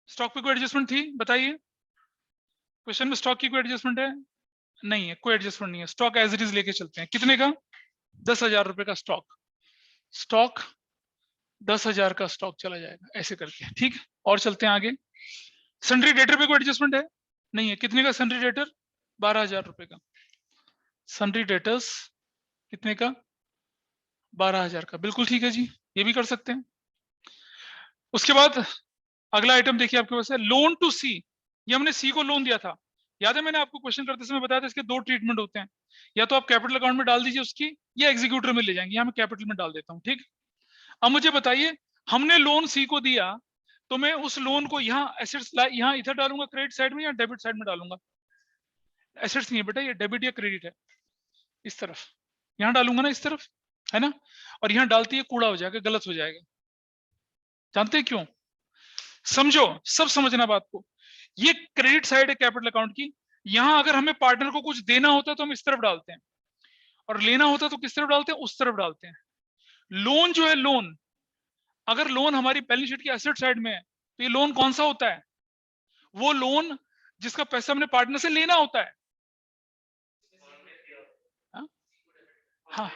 स्टॉक पे कोई एडजस्टमेंट थी? बताइए, क्वेश्चन में स्टॉक की कोई एडजस्टमेंट है? नहीं है, कोई एडजस्टमेंट नहीं है। स्टॉक एज इट इज लेके चलते हैं। कितने का? 10,000 रुपए का स्टॉक। स्टॉक 10,000 का स्टॉक चला जाएगा ऐसे करके। ठीक, और चलते हैं आगे। सन्ड्री डेटर पे कोई एडजस्टमेंट है? नहीं है। कितने का सन्ड्री डेटर? 12,000 रुपए का। सन्ड्री डेटर्स कितने का? 12,000 का। बिल्कुल ठीक है जी, ये भी कर सकते हैं। उसके बाद अगला आइटम देखिए आपके पास है लोन टू सी। ये हमने सी को लोन दिया था, याद है? मैंने आपको क्वेश्चन करते समय बताया था इसके 2 ट्रीटमेंट होते हैं। या तो आप कैपिटल अकाउंट में डाल दीजिए उसकी, या एग्जीक्यूटर में ले जाएंगे। यहाँ मैं कैपिटल में डाल देता हूँ। ठीक, अब मुझे बताइए, हमने लोन सी को दिया, तो मैं उस लोन को यहाँ एसेट्स, यहाँ इधर डालूंगा क्रेडिट साइड में, या डेबिट साइड में डालूंगा? एसेट्स नहीं है बेटा, ये डेबिट या क्रेडिट है। इस तरफ यहाँ डालूंगा ना, इस तरफ, है ना। और यहाँ डालती है कूड़ा हो जाएगा, गलत हो जाएगा। जानते हैं क्यों? समझो, सब समझना बात को। ये क्रेडिट साइड है कैपिटल अकाउंट की। यहां अगर हमें पार्टनर को कुछ देना होता है तो हम इस तरफ डालते हैं, और लेना होता है तो किस तरफ डालते हैं? उस तरफ डालते हैं। लोन जो है, लोन, अगर लोन हमारी बैलेंस शीट की एसेट साइड में है, तो ये लोन कौन सा होता है? वो लोन जिसका पैसा हमने पार्टनर से लेना होता है। हाँ,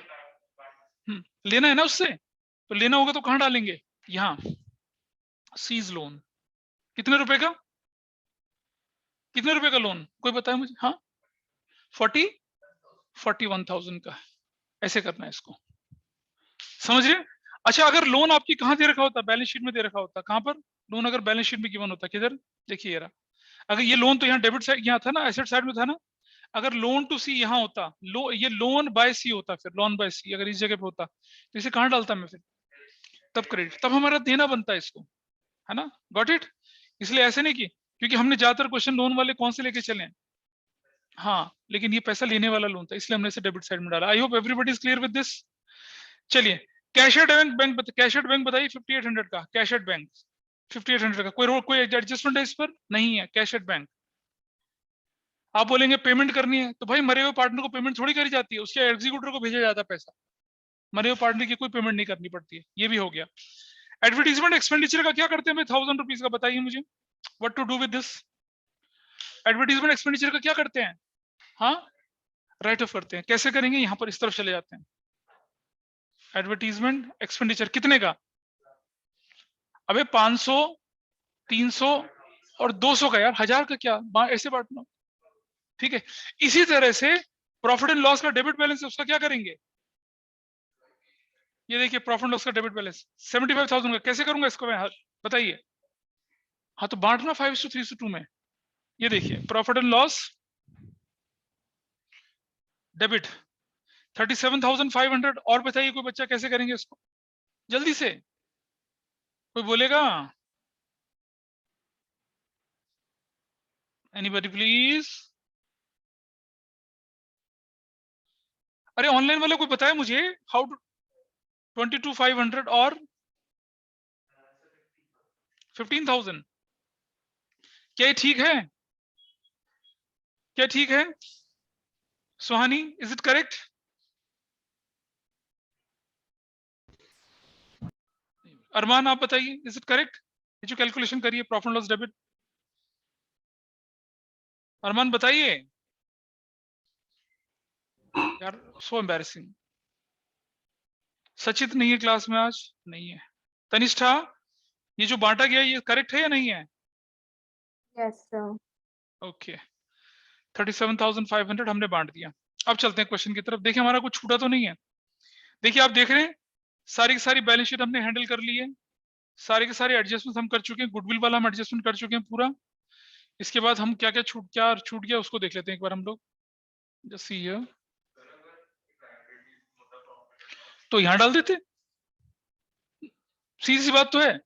लेना है ना उससे, तो लेना होगा तो कहां डालेंगे? यहां, सीज लोन। कितने रुपए का? कितने रुपए का लोन, कोई बताए मुझे? हाँ, 41,000 का। ऐसे करना है इसको, समझ रहे? अच्छा, अगर लोन आपकी कहां दे रखा होता? बैलेंस शीट में दे रखा होता। कहां पर? लोन अगर बैलेंस शीट में गिवन होता, किधर? देखिए, अगर ये लोन तो यहाँ डेबिट साइड यहाँ था ना, एसेट साइड में था ना, अगर लोन टू सी यहाँ होता, ये लोन बाय सी होता, फिर लोन बाय सी अगर इस जगह पे होता तो इसे कहाँ डालता मैं फिर, तब क्रेडिट, तब हमारा देना बनता है इसको, है ना, गॉट इट। इसलिए ऐसे नहीं कि क्योंकि हमने ज्यादातर क्वेश्चन लोन वाले कौन से लेके चले हैं, हाँ, लेकिन ये पैसा लेने वाला लोन था इसलिए हमने इसे डेबिट साइड में डाला। I hope everybody is clear with this. चलिए कैशेड बैंक कैशेड बैंक बताइए 5800 का, कैशेड बैंक 5800 का, कोई एडजस्टमेंट है इस पर? नहीं है। कैशेड बैंक आप बोलेंगे पेमेंट करनी है, तो भाई मरे हुए पार्टनर को पेमेंट थोड़ी करी जाती है, उसके एग्जीक्यूटर को भेजा जाता है पैसा, मरे हुए पार्टनर की कोई पेमेंट नहीं करनी पड़ती है। ये भी हो गया। एडवर्टीजमेंट एक्सपेंडिचर का क्या करते हैं भाई 1000 रुपीज का, बताइए मुझे what to do with this. Advertisement expenditure का क्या करते हैं? हाँ, राइट ऑफ करते हैं। कैसे करेंगे? यहाँ पर इस तरफ चले जाते हैं। एडवर्टीजमेंट एक्सपेंडिचर कितने का? अबे 500, 300 और 200 का यार, 1000 का क्या, ऐसे बांटना, ठीक है। इसी तरह से प्रॉफिट एंड लॉस का डेबिट बैलेंस है, उसका क्या करेंगे? ये देखिए प्रॉफिट एंड लॉस का डेबिट बैलेंस 75,000 का, कैसे करूंगा इसको मैं, बताइए। हाँ तो बांटना 5:3:2 में। ये देखिए प्रॉफिट एंड लॉस डेबिट 37,500, और बताइए कोई बच्चा कैसे करेंगे इसको जल्दी से, कोई बोलेगा? Anybody please? अरे ऑनलाइन वाला कोई बताए मुझे हाउ टू 22,500 और 15,000, क्या ये ठीक है? क्या ठीक है सुहानी, इज इट करेक्ट? अरमान आप बताइए, इज इट करेक्ट? ये जो कैलकुलेशन करिए प्रॉफिट एंड लॉस डेबिट, अरमान बताइए यार, सो एम्बैरेसिंग। सचित नहीं है क्लास में आज? नहीं है। तनिष्ठा ये जो बांटा गया ये करेक्ट है या नहीं है? Yes sir. ओके 37,500 हमने बांट दिया। अब चलते हैं क्वेश्चन की तरफ। देखिए हमारा कुछ छूटा तो नहीं है। देखिए आप देख रहे हैं सारी की सारी बैलेंस शीट हमने हैंडल कर ली है, सारे के सारे एडजस्टमेंट हम कर चुके हैं, गुडविल वाला हम एडजस्टमेंट कर चुके हैं पूरा। इसके बाद हम क्या क्या छूट गया उसको देख लेते हैं एक बार हम लोग। जस्ट सी हियर, तो यहाँ डाल देते, सीधी सी बात तो है।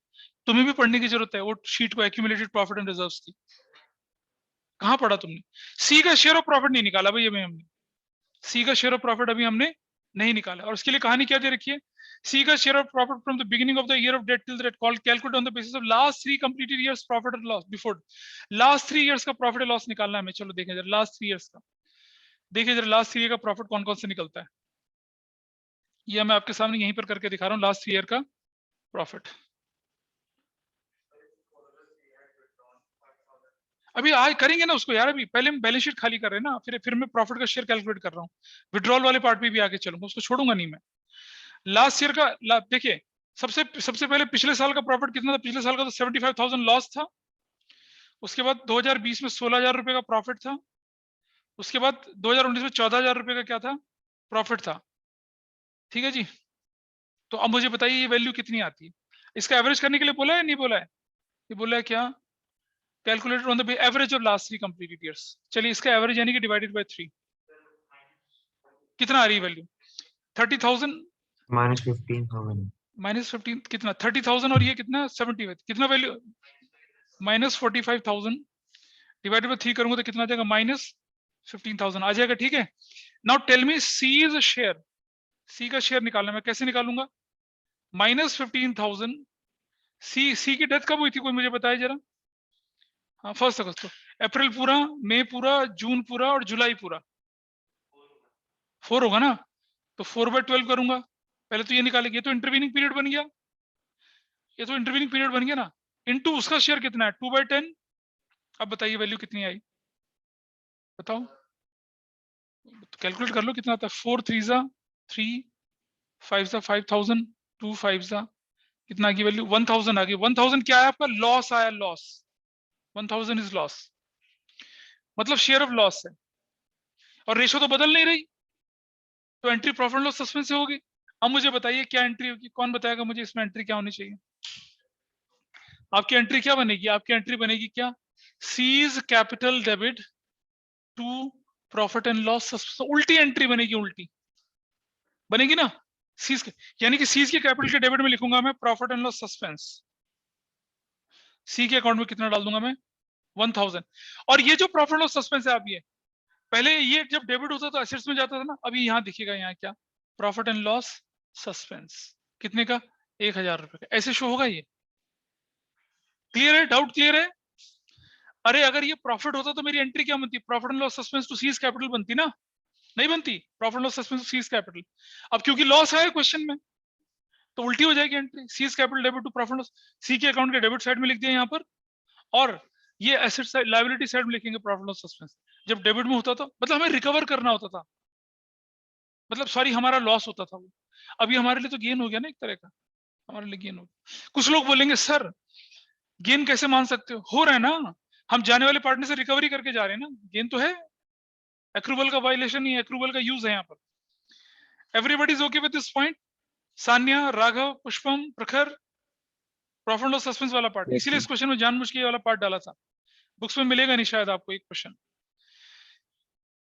तुम्हें भी पढ़ने की जरूरत है वो शीट को, एक्यूमुलेटेड प्रॉफिट एंड रिजर्व्स की। कहाँ पढ़ा तुमने? सी का शेयर ऑफ प्रॉफिट नहीं निकाला भाई अभी हमने, सी का शेयर ऑफ प्रॉफिट अभी हमने नहीं निकाला। और उसके लिए कहानी क्या दे रखी है? सी का share of profit from the beginning of the year of date till that called calculate on the basis of last 3 completed years profit and loss before. Last 3 years का प्रॉफिट एंड लॉस निकालना है हमें। चलो देखें जरा लास्ट 3 इयर्स का, देखिए जरा लास्ट 3 ईयर का प्रॉफिट कौन कौन से निकलता है। ये मैं आपके सामने यहीं पर करके दिखा रहा हूँ लास्ट 3 ईयर का प्रॉफिट। अभी आज करेंगे ना उसको यार, अभी पहले हम बैलेंस शीट खाली कर रहे हैं ना, फिर मैं प्रॉफिट का शेयर कैलकुलेट कर रहा हूँ। विड्रॉल वाले पार्ट पे भी आगे चलूंगा, उसको छोड़ूंगा नहीं मैं। लास्ट ईयर का देखिए, सबसे पहले पिछले साल का प्रॉफिट कितना था? पिछले साल का तो 75,000 लॉस था। उसके बाद 2020 में 16,000 रुपए का प्रॉफिट था। उसके बाद 2019 में 14,000 रुपए का क्या था? प्रॉफिट था। ठीक है जी। तो अब मुझे बताइए ये वैल्यू कितनी आती है? इसका एवरेज करने के लिए बोला है नहीं बोला है? ये बोला है क्या? Calculated on the average of last 3 completed years. चलिए इसका एवरेज यानी कि डिवाइडेड बाय 3 कितना आ रही है वैल्यू? 30,000 -15,000 -15 कितना? 30,000 और ये कितना? 70 कितना वैल्यू? -45,000 डिवाइडेड बाय 3 करूंगा तो कितना आ जाएगा? -15,000 आ जाएगा। ठीक है। Now tell me C is a share, C का शेयर निकालना मैं कैसे निकालूंगा? -15,000 सी की डेथ कब हुई थी कोई मुझे बताए जरा? हाँ 1 अगस्त को। अप्रैल पूरा, मई पूरा, जून पूरा और जुलाई पूरा 4 होगा ना, तो 4/12 करूंगा। पहले तो ये निकालेंगे, ये तो इंटरवीनिंग पीरियड बन गया, ये तो इंटरवीनिंग पीरियड बन गया ना। इनटू उसका शेयर कितना है? 2/10। अब बताइए वैल्यू कितनी आई? बताओ, कैलकुलेट कर लो कितना आता है। 4 3 3, 5 5,000, 2 5 कितना आ गई वैल्यू? 1,000 आ गई। 1,000 क्या है आपका? लॉस आया, लॉस। 1,000 इज लॉस, मतलब शेयर ऑफ लॉस है। और रेशो तो बदल नहीं रही, तो एंट्री प्रॉफिट लॉस सस्पेंस से होगी। अब मुझे बताइए क्या एंट्री होगी? कौन बताएगा मुझे इसमें एंट्री क्या होनी चाहिए? आपकी एंट्री क्या बनेगी? आपकी एंट्री बनेगी क्या? C's capital debit to profit and loss, उल्टी एंट्री बनेगी, उल्टी बनेगी ना। सीज यानी कि सीज के कैपिटल के डेबिट में लिखूंगा मैं प्रॉफिट एंड लॉस सस्पेंस, सी के अकाउंट में कितना डाल दूंगा मैं 1000। और ये जो प्रॉफिट लॉस सस्पेंस है, आप ये पहले ये जब डेबिट होता तो एसेट्स में जाता था ना, अभी यहाँ दिखेगा, यहाँ क्या प्रॉफिट एंड लॉस सस्पेंस, कितने का 1000 रुपए का, ऐसे शो होगा ये। क्लियर है, डाउट क्लियर है? अरे अगर ये प्रॉफिट होता तो मेरी एंट्री क्या बनती, profit and loss suspense to C's capital बनती ना, नहीं बनती, profit loss suspense to C's capital. अब क्योंकि लॉस है क्वेश्चन में तो उल्टी हो जाएगी entry, C's capital debit to profit loss, C के अकाउंट के डेबिट साइड में लिख दिया यहाँ पर, और ये एसेट साइड लायबिलिटी साइड में लिखेंगे प्रॉफिट लॉस सस्पेंस। जब डेबिट में होता था मतलब हमें रिकवर करना होता था, मतलब सॉरी हमारा लॉस होता था वो, अभी हमारे लिए तो गेन हो गया ना, एक तरह का हमारे लिए गेन हो गया। कुछ लोग बोलेंगे सर गेन कैसे मान सकते हो रहा है ना, हम जाने वाले पार्टनर से रिकवरी करके जा रहे हैं ना, गेन तो है, एक्रूवल का वायलेशन नहीं है, एक्रूवल का यूज है यहाँ पर। Everybody is okay with this point? Sanya, Raghav, Pushpam, Prakhar, profit loss suspense वाला पार्ट, Yes, इसीलिए sir. इस क्वेश्चन में जानबूझ के ये वाला पार्ट डाला था, बुक्स में मिलेगा नहीं शायद आपको एक क्वेश्चन।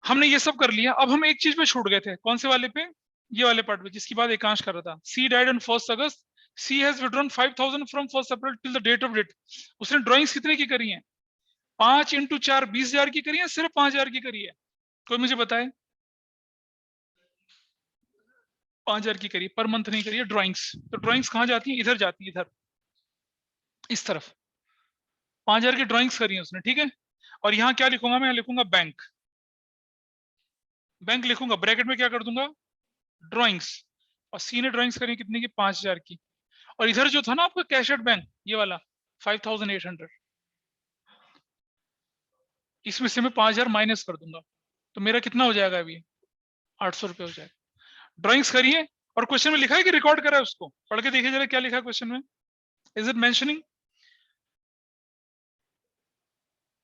हमने ये सब कर लिया, अब हम एक चीज पे छूट गए थे, कौन से वाले पे, ये वाले पार्ट पे जिसकी बात एकांश कर रहा था। C died on 1 August, C has withdrawn 5000 from 1 April till the date of date. उसने ड्राइंग्स कितने की करी हैं, 5 × 4 20,000 की करी है, सिर्फ 5000 की करी है, कोई मुझे बताए? 5000 की करी, पर मंथ नहीं करी है ड्राइंग्स। तो ड्राइंग्स कहाँ जाती है, इधर जाती है, इधर इस तरफ 5000 की ड्राइंग्स करी है उसने, ठीक है। और यहाँ क्या लिखूंगा मैं, लिखूंगा बैंक, बैंक लिखूंगा, ब्रैकेट में क्या कर दूंगा ड्राइंग्स, और सी ने ड्राइंग्स करी कितने की 5000 की, और इधर जो था ना आपका कैश एट बैंक ये वाला 5800, इसमें से मैं 5000 माइनस कर दूंगा, तो मेरा कितना हो जाएगा अभी 800 रुपये हो जाएगा। ड्राइंग्स करिए, और क्वेश्चन में लिखा है कि रिकॉर्ड करा है, उसको पढ़ के देखिए जरा क्या लिखा है क्वेश्चन में, is it mentioning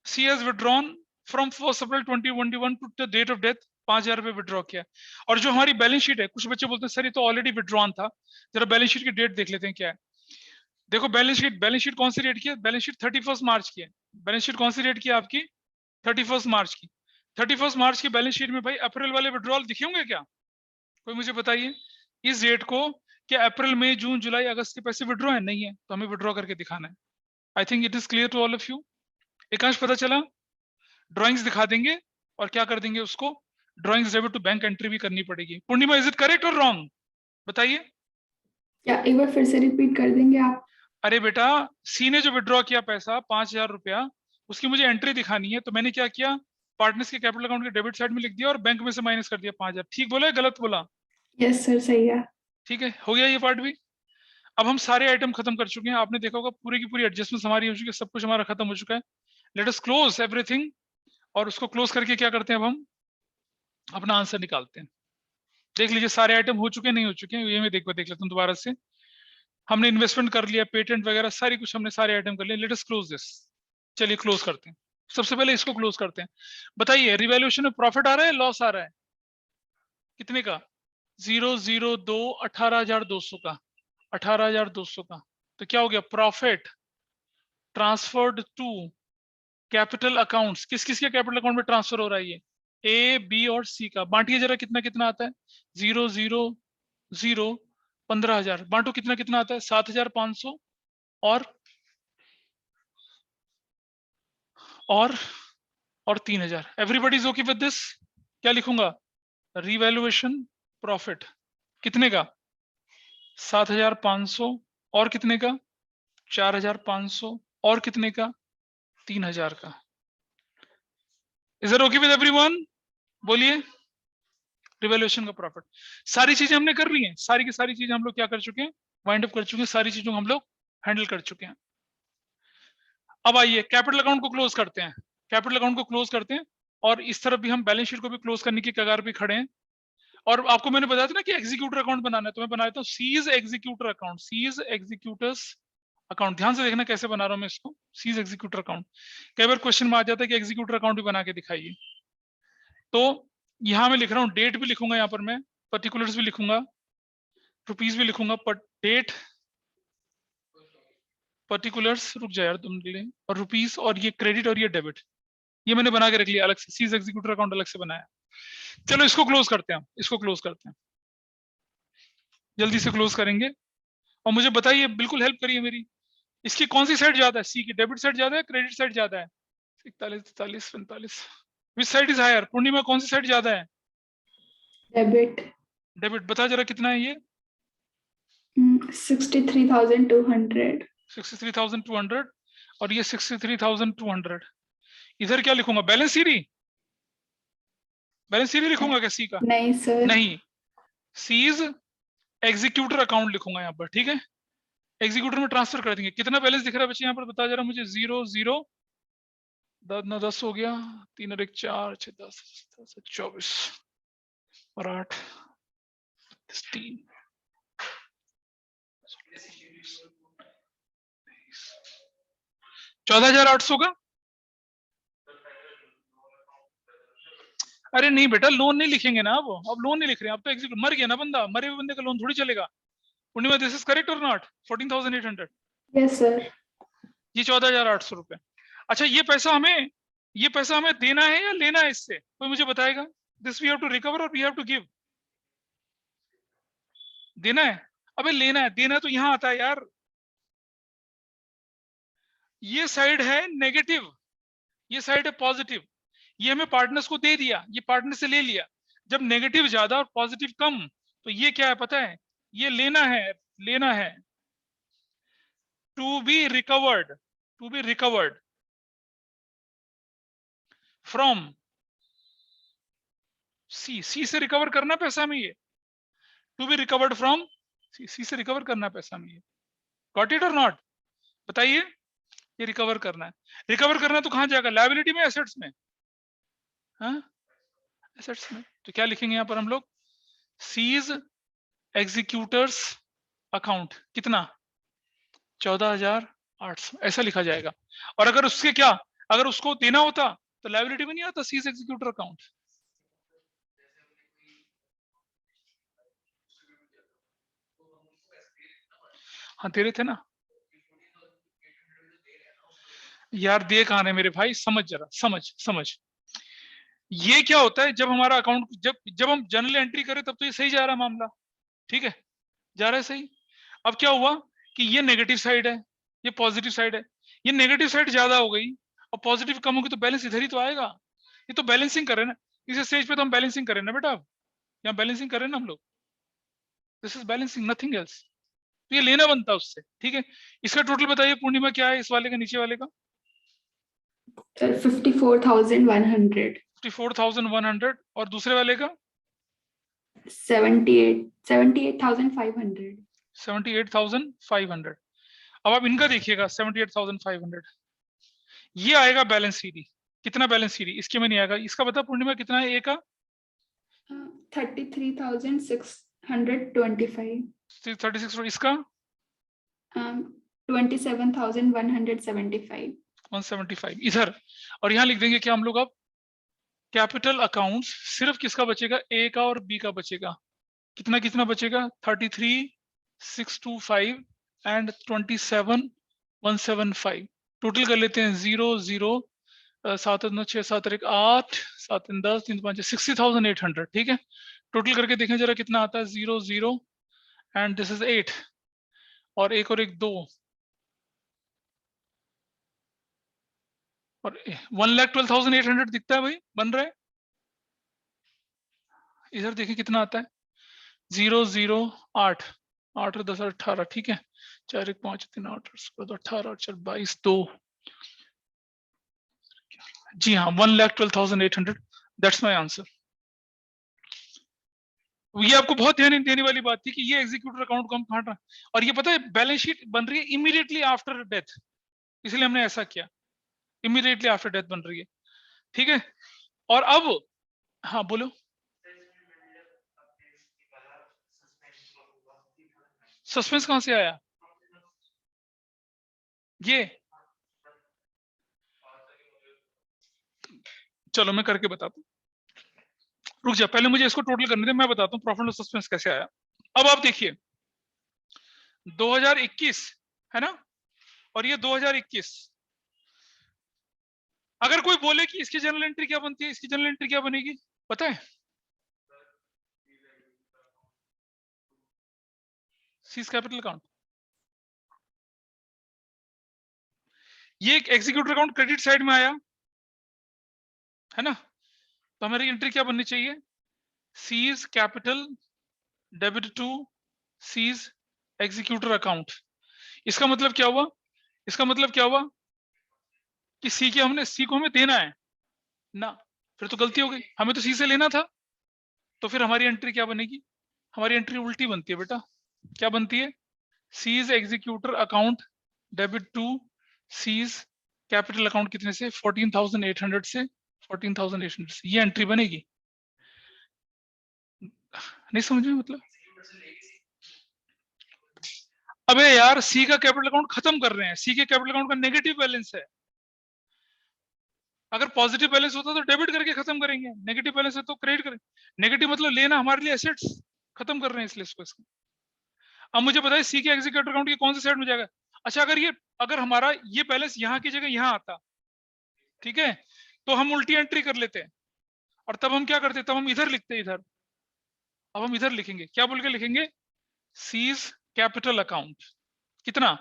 C has withdrawn from 1 April 2021 to the date of death, 5000 रुपये विड्रॉ किया। और जो हमारी बैलेंस शीट है, कुछ बच्चे बोलते हैं सर ये तो ऑलरेडी विड्रॉन था, जरा बैलेंस शीट की डेट देख लेते हैं क्या है। देखो बैलेंस शीट कौन सी डेट की है, बैलेंस शीट 31 मार्च की है, बैलेंस शीट कौन सी डेट की है आपकी 31 मार्च की। 31 मार्च की बैलेंस शीट में भाई अप्रैल वाले विड्रॉल दिखे होंगे क्या, कोई मुझे बताइए इस डेट को, क्या अप्रैल मई जून जुलाई अगस्त के पैसे विड्रॉ है, नहीं है, तो हमें विड्रॉ करके दिखाना है। I think it is clear to all of you, Ekansh पता चला? ड्राइंग्स दिखा देंगे और क्या कर देंगे उसको, drawings debit to bank entry भी करनी पड़ेगी। पूर्णिमा इज इट करेक्ट और रॉन्ग, बताइए? क्या एक बार फिर से रिपीट कर देंगे आप? अरे बेटा सी ने जो विड्रॉ किया पैसा 5000 रुपया, उसकी मुझे एंट्री दिखानी है, तो मैंने क्या किया, पार्टनर्स के कैपिटल अकाउंट के डेबिट साइड में लिख दिया और बैंक में से माइनस कर दिया 5000। ठीक बोला, गलत बोला? यस सर, सही है। ठीक है, हो गया ये पार्ट भी। अब हम सारे आइटम खत्म कर चुके हैं, आपने देखा होगा पूरी की पूरी एडजस्टमेंट हमारी हो चुकी है, सब कुछ हमारा खत्म हो चुका है। लेट अस क्लोज एवरीथिंग, और उसको क्लोज करके क्या करते हैं, अब हम अपना आंसर निकालते हैं। देख लीजिए सारे आइटम हो चुके हैं नहीं हो चुके हैं, ये मैं देख लेता हूँ दोबारा से। हमने इन्वेस्टमेंट कर लिया, पेटेंट वगैरह सारी कुछ हमने सारे आइटम कर लिए। लेट अस क्लोज दिस, चलिए क्लोज करते हैं। सबसे पहले इसको क्लोज करते हैं। बताइए रिवैल्यूएशन में प्रॉफिट आ रहा है लॉस आ रहा है, कितने का 002 18,200 का, 18,200 का। तो क्या हो गया, profit transferred to capital accounts, किस किस के कैपिटल अकाउंट में ट्रांसफर हो रहा है, ये ए बी और सी का। बांटिए जरा कितना कितना आता है, 0 0 0 15,000, बांटो कितना कितना आता है 7,500 और 3,000। Everybody is okay with this? क्या लिखूंगा, रिवैल्यूएशन प्रॉफिट कितने का 7,500 और कितने का 4,500 और कितने का 3,000 का। Is it okay with everyone? बोलिए, रिवैल्यूएशन का प्रॉफिट। सारी चीजें हमने कर ली हैं, सारी की सारी चीजें हम लोग क्या कर चुके हैं, वाइंड अप कर चुके हैं, सारी चीजों को हम लोग हैंडल कर चुके हैं। अब आइए कैपिटल अकाउंट को क्लोज करते हैं, कैपिटल अकाउंट को क्लोज करते हैं, और इस तरफ भी हम बैलेंस शीट को भी क्लोज करने की कगार पे खड़े हैं। और आपको मैंने बताया था ना कि एग्जीक्यूटर अकाउंट बनाना है, तो मैं बना देता हूँ C's executor account, C's executors account. ध्यान से देखना कैसे बना रहा हूं मैं इसको, सीज एग्जीक्यूटर अकाउंट। कई बार क्वेश्चन में आ जाता है कि एग्जीक्यूटर अकाउंट भी बना के दिखाइए। तो यहां मैं लिख रहा हूँ, डेट भी लिखूंगा यहाँ पर मैं, पर्टिकुलर्स भी लिखूंगा, रुपीज भी लिखूंगा, पर डेट पर्टिकुलर्स, रुक जाए यार तुम ले, और रुपीस, और ये क्रेडिट और ये डेबिट, ये मैंने बना के रख लिया अलग से, सीज एग्जीक्यूटर अकाउंट अलग से बनाया। चलो इसको क्लोज करते हैं, इसको क्लोज करते हैं, जल्दी से क्लोज करेंगे। और मुझे बताइए, बिल्कुल हेल्प करिए मेरी, इसकी कौन सी साइड ज्यादा है? सी की डेबिट साइड ज्यादा है, क्रेडिट साइड ज्यादा है? 41, 43, 45, विच साइड इज हायर? पूर्णिमा कौन सी साइड ज्यादा है? डेबिट। डेबिट। बता जरा कितना है ये? 63,200। 63,200 और ये 63,200। इधर क्या लिखूंगा? बैलेंस सीरी, बैलेंस सीरी लिखूंगा क्या सी का? नहीं सर। नहीं, सीज एग्जीक्यूटर अकाउंट लिखूंगा यहाँ पर, ठीक है? एग्जीक्यूटर में ट्रांसफर कर देंगे। कितना बैलेंस दिख रहा है बच्चे यहाँ पर? बता जरा मुझे। 0 0 10 हो गया, 3 और 1 4, 6 10 24 और 8 3 14,800 का। अरे नहीं बेटा, लोन नहीं लिखेंगे ना अब लोन नहीं लिख रहे हैं, अब तो एग्जीक्यूट मर गया ना बंदा, मरे हुए बंदे का लोन थोड़ी चलेगा। पूर्णिमा, दिस इज करेक्ट और नॉट? 14,800, yes sir. ये 14,800 रुपए। अच्छा, ये पैसा हमें देना है या लेना है इससे? कोई मुझे बताएगा? This we have to recover और वी हैव टू गिव? देना है। अबे लेना है, देना तो यहां आता है यार, ये साइड है नेगेटिव, ये साइड है पॉजिटिव। ये हमें पार्टनर्स को दे दिया, ये पार्टनर से ले लिया। जब नेगेटिव ज्यादा और पॉजिटिव कम, तो ये क्या है पता है? ये लेना है, लेना है। To be recovered, to be recovered from C, C से रिकवर करना पैसा में, ये to be recovered from C, C से रिकवर करना पैसा में, ये गॉट इट और नॉट? बताइए, ये रिकवर करना है। रिकवर करना तो कहां जाएगा? लायबिलिटी में, एसेट्स में? हाँ, एसेट्स में। तो क्या लिखेंगे यहाँ पर हम लोग? सीज एग्जीक्यूटर्स अकाउंट, कितना? 14,800, ऐसा लिखा जाएगा। और अगर उसके क्या, अगर उसको देना होता तो लायबिलिटी में नहीं आता सीज एग्जीक्यूटर अकाउंट। हाँ दे रहे थे ना यार, दे कहां रहे मेरे भाई? समझ जरा, समझ। ये क्या होता है, जब हमारा अकाउंट, जब हम जनरल एंट्री करें तब तो ये सही जा रहा है मामला, ठीक है, जा रहा है सही। अब क्या हुआ कि ये नेगेटिव साइड है, ये पॉजिटिव साइड है, ये नेगेटिव साइड ज्यादा हो गई और पॉजिटिव कम होगी, तो बैलेंस इधर ही तो आएगा। ये तो बैलेंसिंग कर रहे हैं ना, इस स्टेज पे तो हम बैलेंसिंग कर रहे हैं ना बेटा, यहाँ बैलेंसिंग कर रहे हैं ना हम लोग। This is balancing, nothing else. तो ये लेना बनता है उससे, ठीक है। इसका टोटल बताइए पूर्णिमा, क्या है इस वाले का, नीचे वाले का? 54,100। 54,100 और दूसरे वाले का? 78,500। 78,500। अब आप इनका देखिएगा, 78,500, ये आएगा बैलेंस सीडी। कितना बैलेंस सीडी? इसके में नहीं आएगा। इसका बता पूर्णिमा कितना है? ए का 33,625। 36, और इसका 27,175। 175 इधर। और यहाँ लिख देंगे क्या हम लोग अब? कैपिटल अकाउंट्स सिर्फ किसका बचेगा? ए का और बी का बचेगा। कितना कितना बचेगा? 33,625 एंड 27,175। टोटल कर लेते हैं 0 0 7 9 6 7 1 8 7 10 3 5 60,800, ठीक है। टोटल करके देखें जरा कितना आता है? 0 0 एंड दिस इज 8 और 1 और 1 2 और 1,12,800 दिखता है भाई, बन रहा है। इधर देखिए कितना आता है? 0 0 8 8 और 10 18, ठीक है। 4 1 5 3 8 18 4 22 2, जी हाँ 1,12,800। That's my answer. ये आपको बहुत ध्यान देने वाली बात थी कि ये एग्जीक्यूटर अकाउंट को हम कहाँ, और ये पता है बैलेंस शीट बन रही है इमीडिएटली आफ्टर डेथ, इसलिए हमने ऐसा किया, इमीडिएटली आफ्टर डेथ बन रही है, ठीक है। और अब हाँ बोलो, सस्पेंस कहां से आया? ये चलो मैं करके बताता हूँ, रुक जा, पहले मुझे इसको टोटल करने दे, मैं बताता हूँ प्रॉफिट और सस्पेंस कैसे आया। अब आप देखिए 2021 है ना, और ये 2021। अगर कोई बोले कि इसकी जनरल एंट्री क्या बनती है, इसकी जनरल एंट्री क्या बनेगी, पता है? Seize capital account. ये एक एग्जीक्यूटिव अकाउंट क्रेडिट साइड में आया है ना, तो हमारी एंट्री क्या बननी चाहिए? C's capital debit to C's executor account. इसका मतलब क्या हुआ? इसका मतलब क्या हुआ कि सी को हमें देना है ना, फिर तो गलती हो गई, हमें तो सी से लेना था। तो फिर हमारी एंट्री क्या बनेगी? हमारी एंट्री उल्टी बनती है बेटा। क्या बनती है? C's executor account debit to C's capital account कितने से? 14,800 से 14,800 से, ये एंट्री बनेगी। नहीं समझ में मतलब? अबे यार, सी का कैपिटल अकाउंट खत्म कर रहे हैं, सी के कैपिटल अकाउंट का नेगेटिव बैलेंस है। अगर पॉजिटिव बैलेंस होता तो डेबिट करके खत्म करेंगे, नेगेटिव बैलेंस है तो क्रेडिट करेंगे। नेगेटिव मतलब लेना, हमारे लिए एसेट्स खत्म कर रहे हैं इसलिए इसको। अब मुझे बताइए सी के एग्जीक्यूटिव अकाउंट की कौन सी साइड में जाएगा? अच्छा, अगर हमारा ये बैलेंस यहाँ की जगह यहाँ आता, ठीक है, तो हम उल्टी एंट्री कर लेते हैं। और तब हम क्या करते? तब हम इधर लिखते इधर। अब हम इधर लिखेंगे, क्या बोल के लिखेंगे? सीज कैपिटल अकाउंट कितना?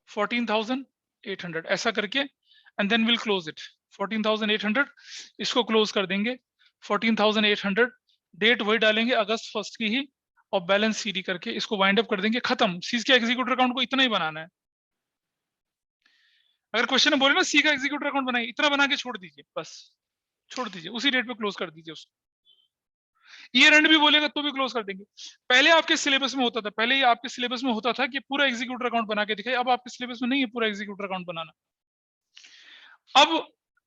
14,800 ऐसा करके, and then will close it. 14,800 इसको क्लोज कर देंगे। 14,800 डेट वही डालेंगे, अगस्त 1 की ही, और बैलेंस सीडी करके इसको वाइंड अप कर देंगे, खत्म। सीज के एग्जीक्यूटिव अकाउंट को इतना ही बनाना है। अगर क्वेश्चन में बोले ना सी का एग्जीक्यूटिव अकाउंट बनाइए, इतना बना के छोड़ दीजिए, बस छोड़ दीजिए, उसी डेट पे क्लोज कर दीजिए उसको। ईयर एंड भी बोलेगा तो भी क्लोज कर देंगे। पहले आपके सिलेबस में होता था, पहले आपके सिलेबस में होता था कि पूरा एग्जीक्यूटिव अकाउंट बना के दिखाई। अब आपके सिलेबस में नहीं है पूरा एग्जीक्यूटिव अकाउंट बनाना।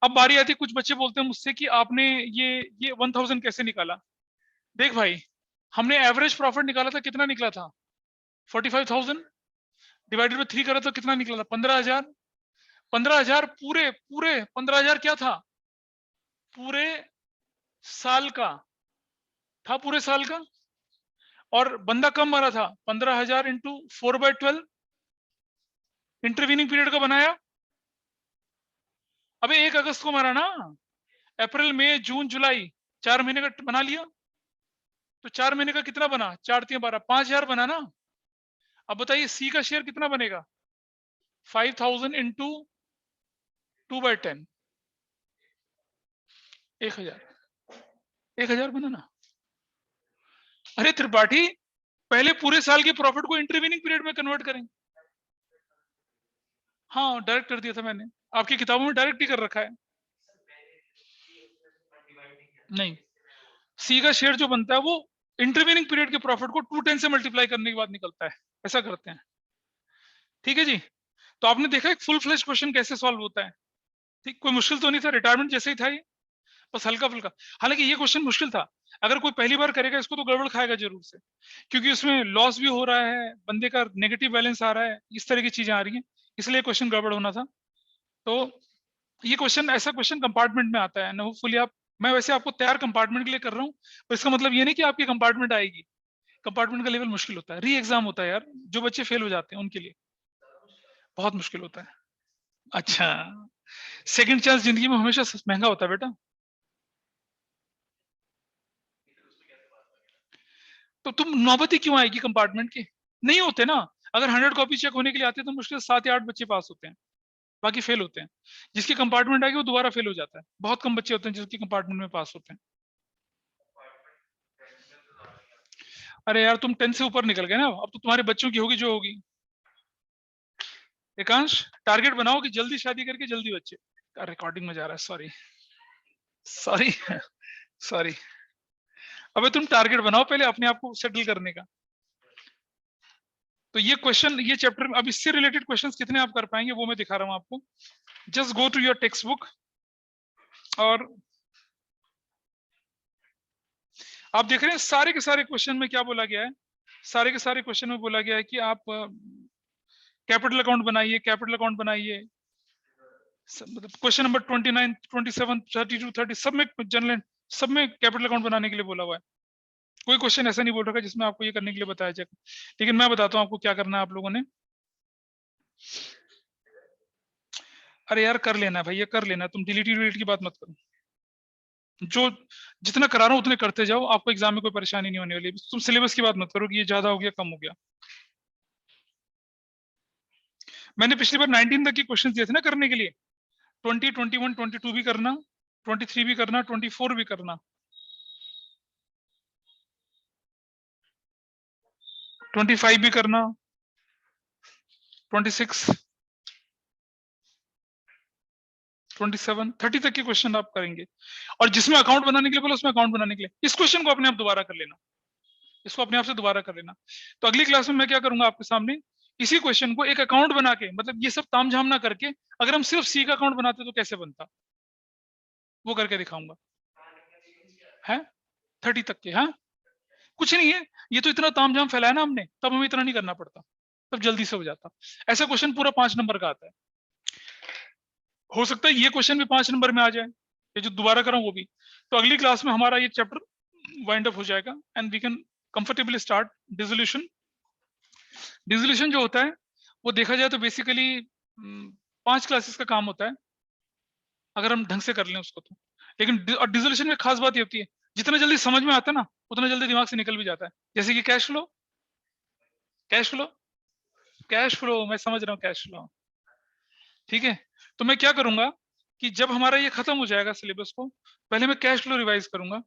अब बारी आती है, कुछ बच्चे बोलते हैं मुझसे कि आपने ये 1000 कैसे निकाला? देख भाई, हमने एवरेज प्रॉफिट निकाला था, कितना निकला था? 45,000 डिवाइडेड बाय 3 करा तो कितना निकला था? 15,000। 15,000 पूरे 15,000 क्या था? पूरे साल का था, पूरे साल का। और बंदा कम मारा था, 15,000 इंटू 4/12 इंटरवीनिंग पीरियड का बनाया। अबे 1 अगस्त को मारा ना, अप्रैल मई जून जुलाई 4 महीने का बना लिया। तो 4 महीने का कितना बना? 4 3 12, 5,000 बना ना। अब बताइए सी का शेयर कितना बनेगा? 5,000 इंटू 2/10, 1,000 बना ना। अरे त्रिपाठी, पहले पूरे साल के प्रॉफिट को इंटरवीनिंग पीरियड में कन्वर्ट करें। हाँ, डायरेक्ट कर दिया था मैंने, आपकी किताबों में डायरेक्ट ही कर रखा है। नहीं, सी का शेयर जो बनता है वो इंटरवीनिंग पीरियड के प्रॉफिट को 210 से मल्टीप्लाई करने के बाद निकलता है, ऐसा करते हैं। ठीक है जी। तो आपने देखा एक फुल फ्लेश क्वेश्चन कैसे सॉल्व होता है। ठीक, कोई मुश्किल तो नहीं था, रिटायरमेंट जैसे ही था ये, बस हल्का फुल्का। हालांकि ये क्वेश्चन मुश्किल था, अगर कोई पहली बार करेगा इसको तो गड़बड़ खाएगा जरूर से, क्योंकि उसमें लॉस भी हो रहा है, बंदे का नेगेटिव बैलेंस आ रहा है, इस तरह की चीजें आ रही हैं, इसलिए क्वेश्चन गड़बड़ होना था। तो ये क्वेश्चन, ऐसा क्वेश्चन कंपार्टमेंट में आता है ना, होपफुली आप, मैं वैसे आपको तैयार कंपार्टमेंट के लिए कर रहा हूँ, पर इसका मतलब ये नहीं कि आपकी कंपार्टमेंट आएगी। कंपार्टमेंट का लेवल मुश्किल होता है, री एग्जाम होता है यार, जो बच्चे फेल हो जाते हैं उनके लिए बहुत मुश्किल होता है। अच्छा, सेकंड चांस जिंदगी में हमेशा महंगा होता है बेटा। तो तुम नौबती क्यों आएगी कंपार्टमेंट की? नहीं होते ना। अगर 100 कॉपी चेक होने के लिए आते हैं तो मुश्किल 7 या 8 बच्चे पास होते हैं, बाकी फेल होते हैं। जिसकी कंपार्टमेंट आएगी वो दोबारा फेल हो जाता है, बहुत कम बच्चे होते हैं जिसकी कंपार्टमेंट में पास होते हैं। अरे यार, तुम 10 से ऊपर निकल गए ना, अब तो तुम्हारे बच्चों की होगी जो होगी। एकांश, टारगेट बनाओ कि जल्दी शादी करके जल्दी बच्चे। रिकॉर्डिंग में जा रहा है, सॉरी सॉरी सॉरी। अबे तुम टारगेट बनाओ पहले अपने आप को सेटल करने का। तो ये क्वेश्चन, ये चैप्टर में अब इससे रिलेटेड क्वेश्चंस कितने आप कर पाएंगे वो मैं दिखा रहा हूं आपको। Just go to your text book और आप देख रहे हैं सारे के सारे क्वेश्चन में क्या बोला गया है। सारे के सारे क्वेश्चन में बोला गया है कि आप कैपिटल अकाउंट बनाइए, कैपिटल अकाउंट बनाइए। मतलब क्वेश्चन नंबर 29, 27, 32, 30 सब में जनरल, सब में कैपिटल अकाउंट बनाने के लिए बोला हुआ है। कोई क्वेश्चन ऐसा नहीं बोल रखा जिसमें आपको ये करने के लिए बताया जाए। लेकिन मैं बताता हूँ आपको क्या करना है आप लोगों ने। अरे यार कर लेना भैया, कर लेना, तुम डिलीट की बात मत करो। जो जितना करा रहा हूँ उतने करते जाओ, आपको एग्जाम में कोई परेशानी नहीं होने वाली। तुम सिलेबस की बात मत करो कि ये ज्यादा हो गया कम हो गया। मैंने पिछली बार 19 तक के क्वेश्चन दिए थे ना करने के लिए। 20, 21, 22 भी करना, 23 भी करना, 24 भी करना, 25 भी करना, 26, 27, 30 तक के क्वेश्चन आप करेंगे। और जिसमें अकाउंट बनाने के लिए बोला उसमें अकाउंट बनाने के लिए इस क्वेश्चन को अपने आप दोबारा कर लेना, इसको अपने आप से दोबारा कर लेना। तो अगली क्लास में मैं क्या करूंगा आपके सामने, इसी क्वेश्चन को एक अकाउंट बना के, मतलब ये सब तामझाम ना करके, अगर हम सिर्फ सी का अकाउंट बनाते तो कैसे बनता, वो करके दिखाऊंगा। है 30 तक के। हाँ कुछ नहीं है, ये तो इतना तामझाम फैलाया ना हमने, तब हमें इतना नहीं करना पड़ता, तब जल्दी से हो जाता। ऐसा क्वेश्चन पूरा 5 नंबर का आता है। हो सकता है ये क्वेश्चन भी 5 नंबर में आ जाए, ये जो दोबारा कराऊं वो भी। तो अगली क्लास में हमारा ये चैप्टर वाइंड अप हो जाएगा and we can comfortably start dissolution. Dissolution जो होता है वो देखा जाए तो बेसिकली 5 क्लासेस का काम होता है अगर हम ढंग से कर लें उसको तो। लेकिन डिसोल्यूशन में खास बात ये होती है, जितना जल्दी समझ में आता है ना उतना जल्दी दिमाग से निकल भी जाता है। जैसे कि cash flow, cash flow, cash flow, मैं समझ रहा हूँ कैश फ्लो, ठीक है। तो मैं क्या करूंगा कि जब हमारा ये खत्म हो जाएगा सिलेबस को, पहले मैं कैश फ्लो रिवाइज करूंगा।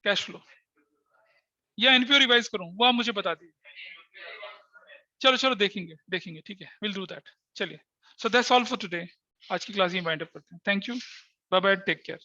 कैश फ्लो या एनपीओ रिवाइज करूं वो आप मुझे बता दीजिए। चलो चलो देखेंगे देखेंगे, ठीक है, विल डू दैट। चलिए, so that's all for today. आज की क्लास ही वाइंड अप करते हैं। Thank you, bye bye, take care.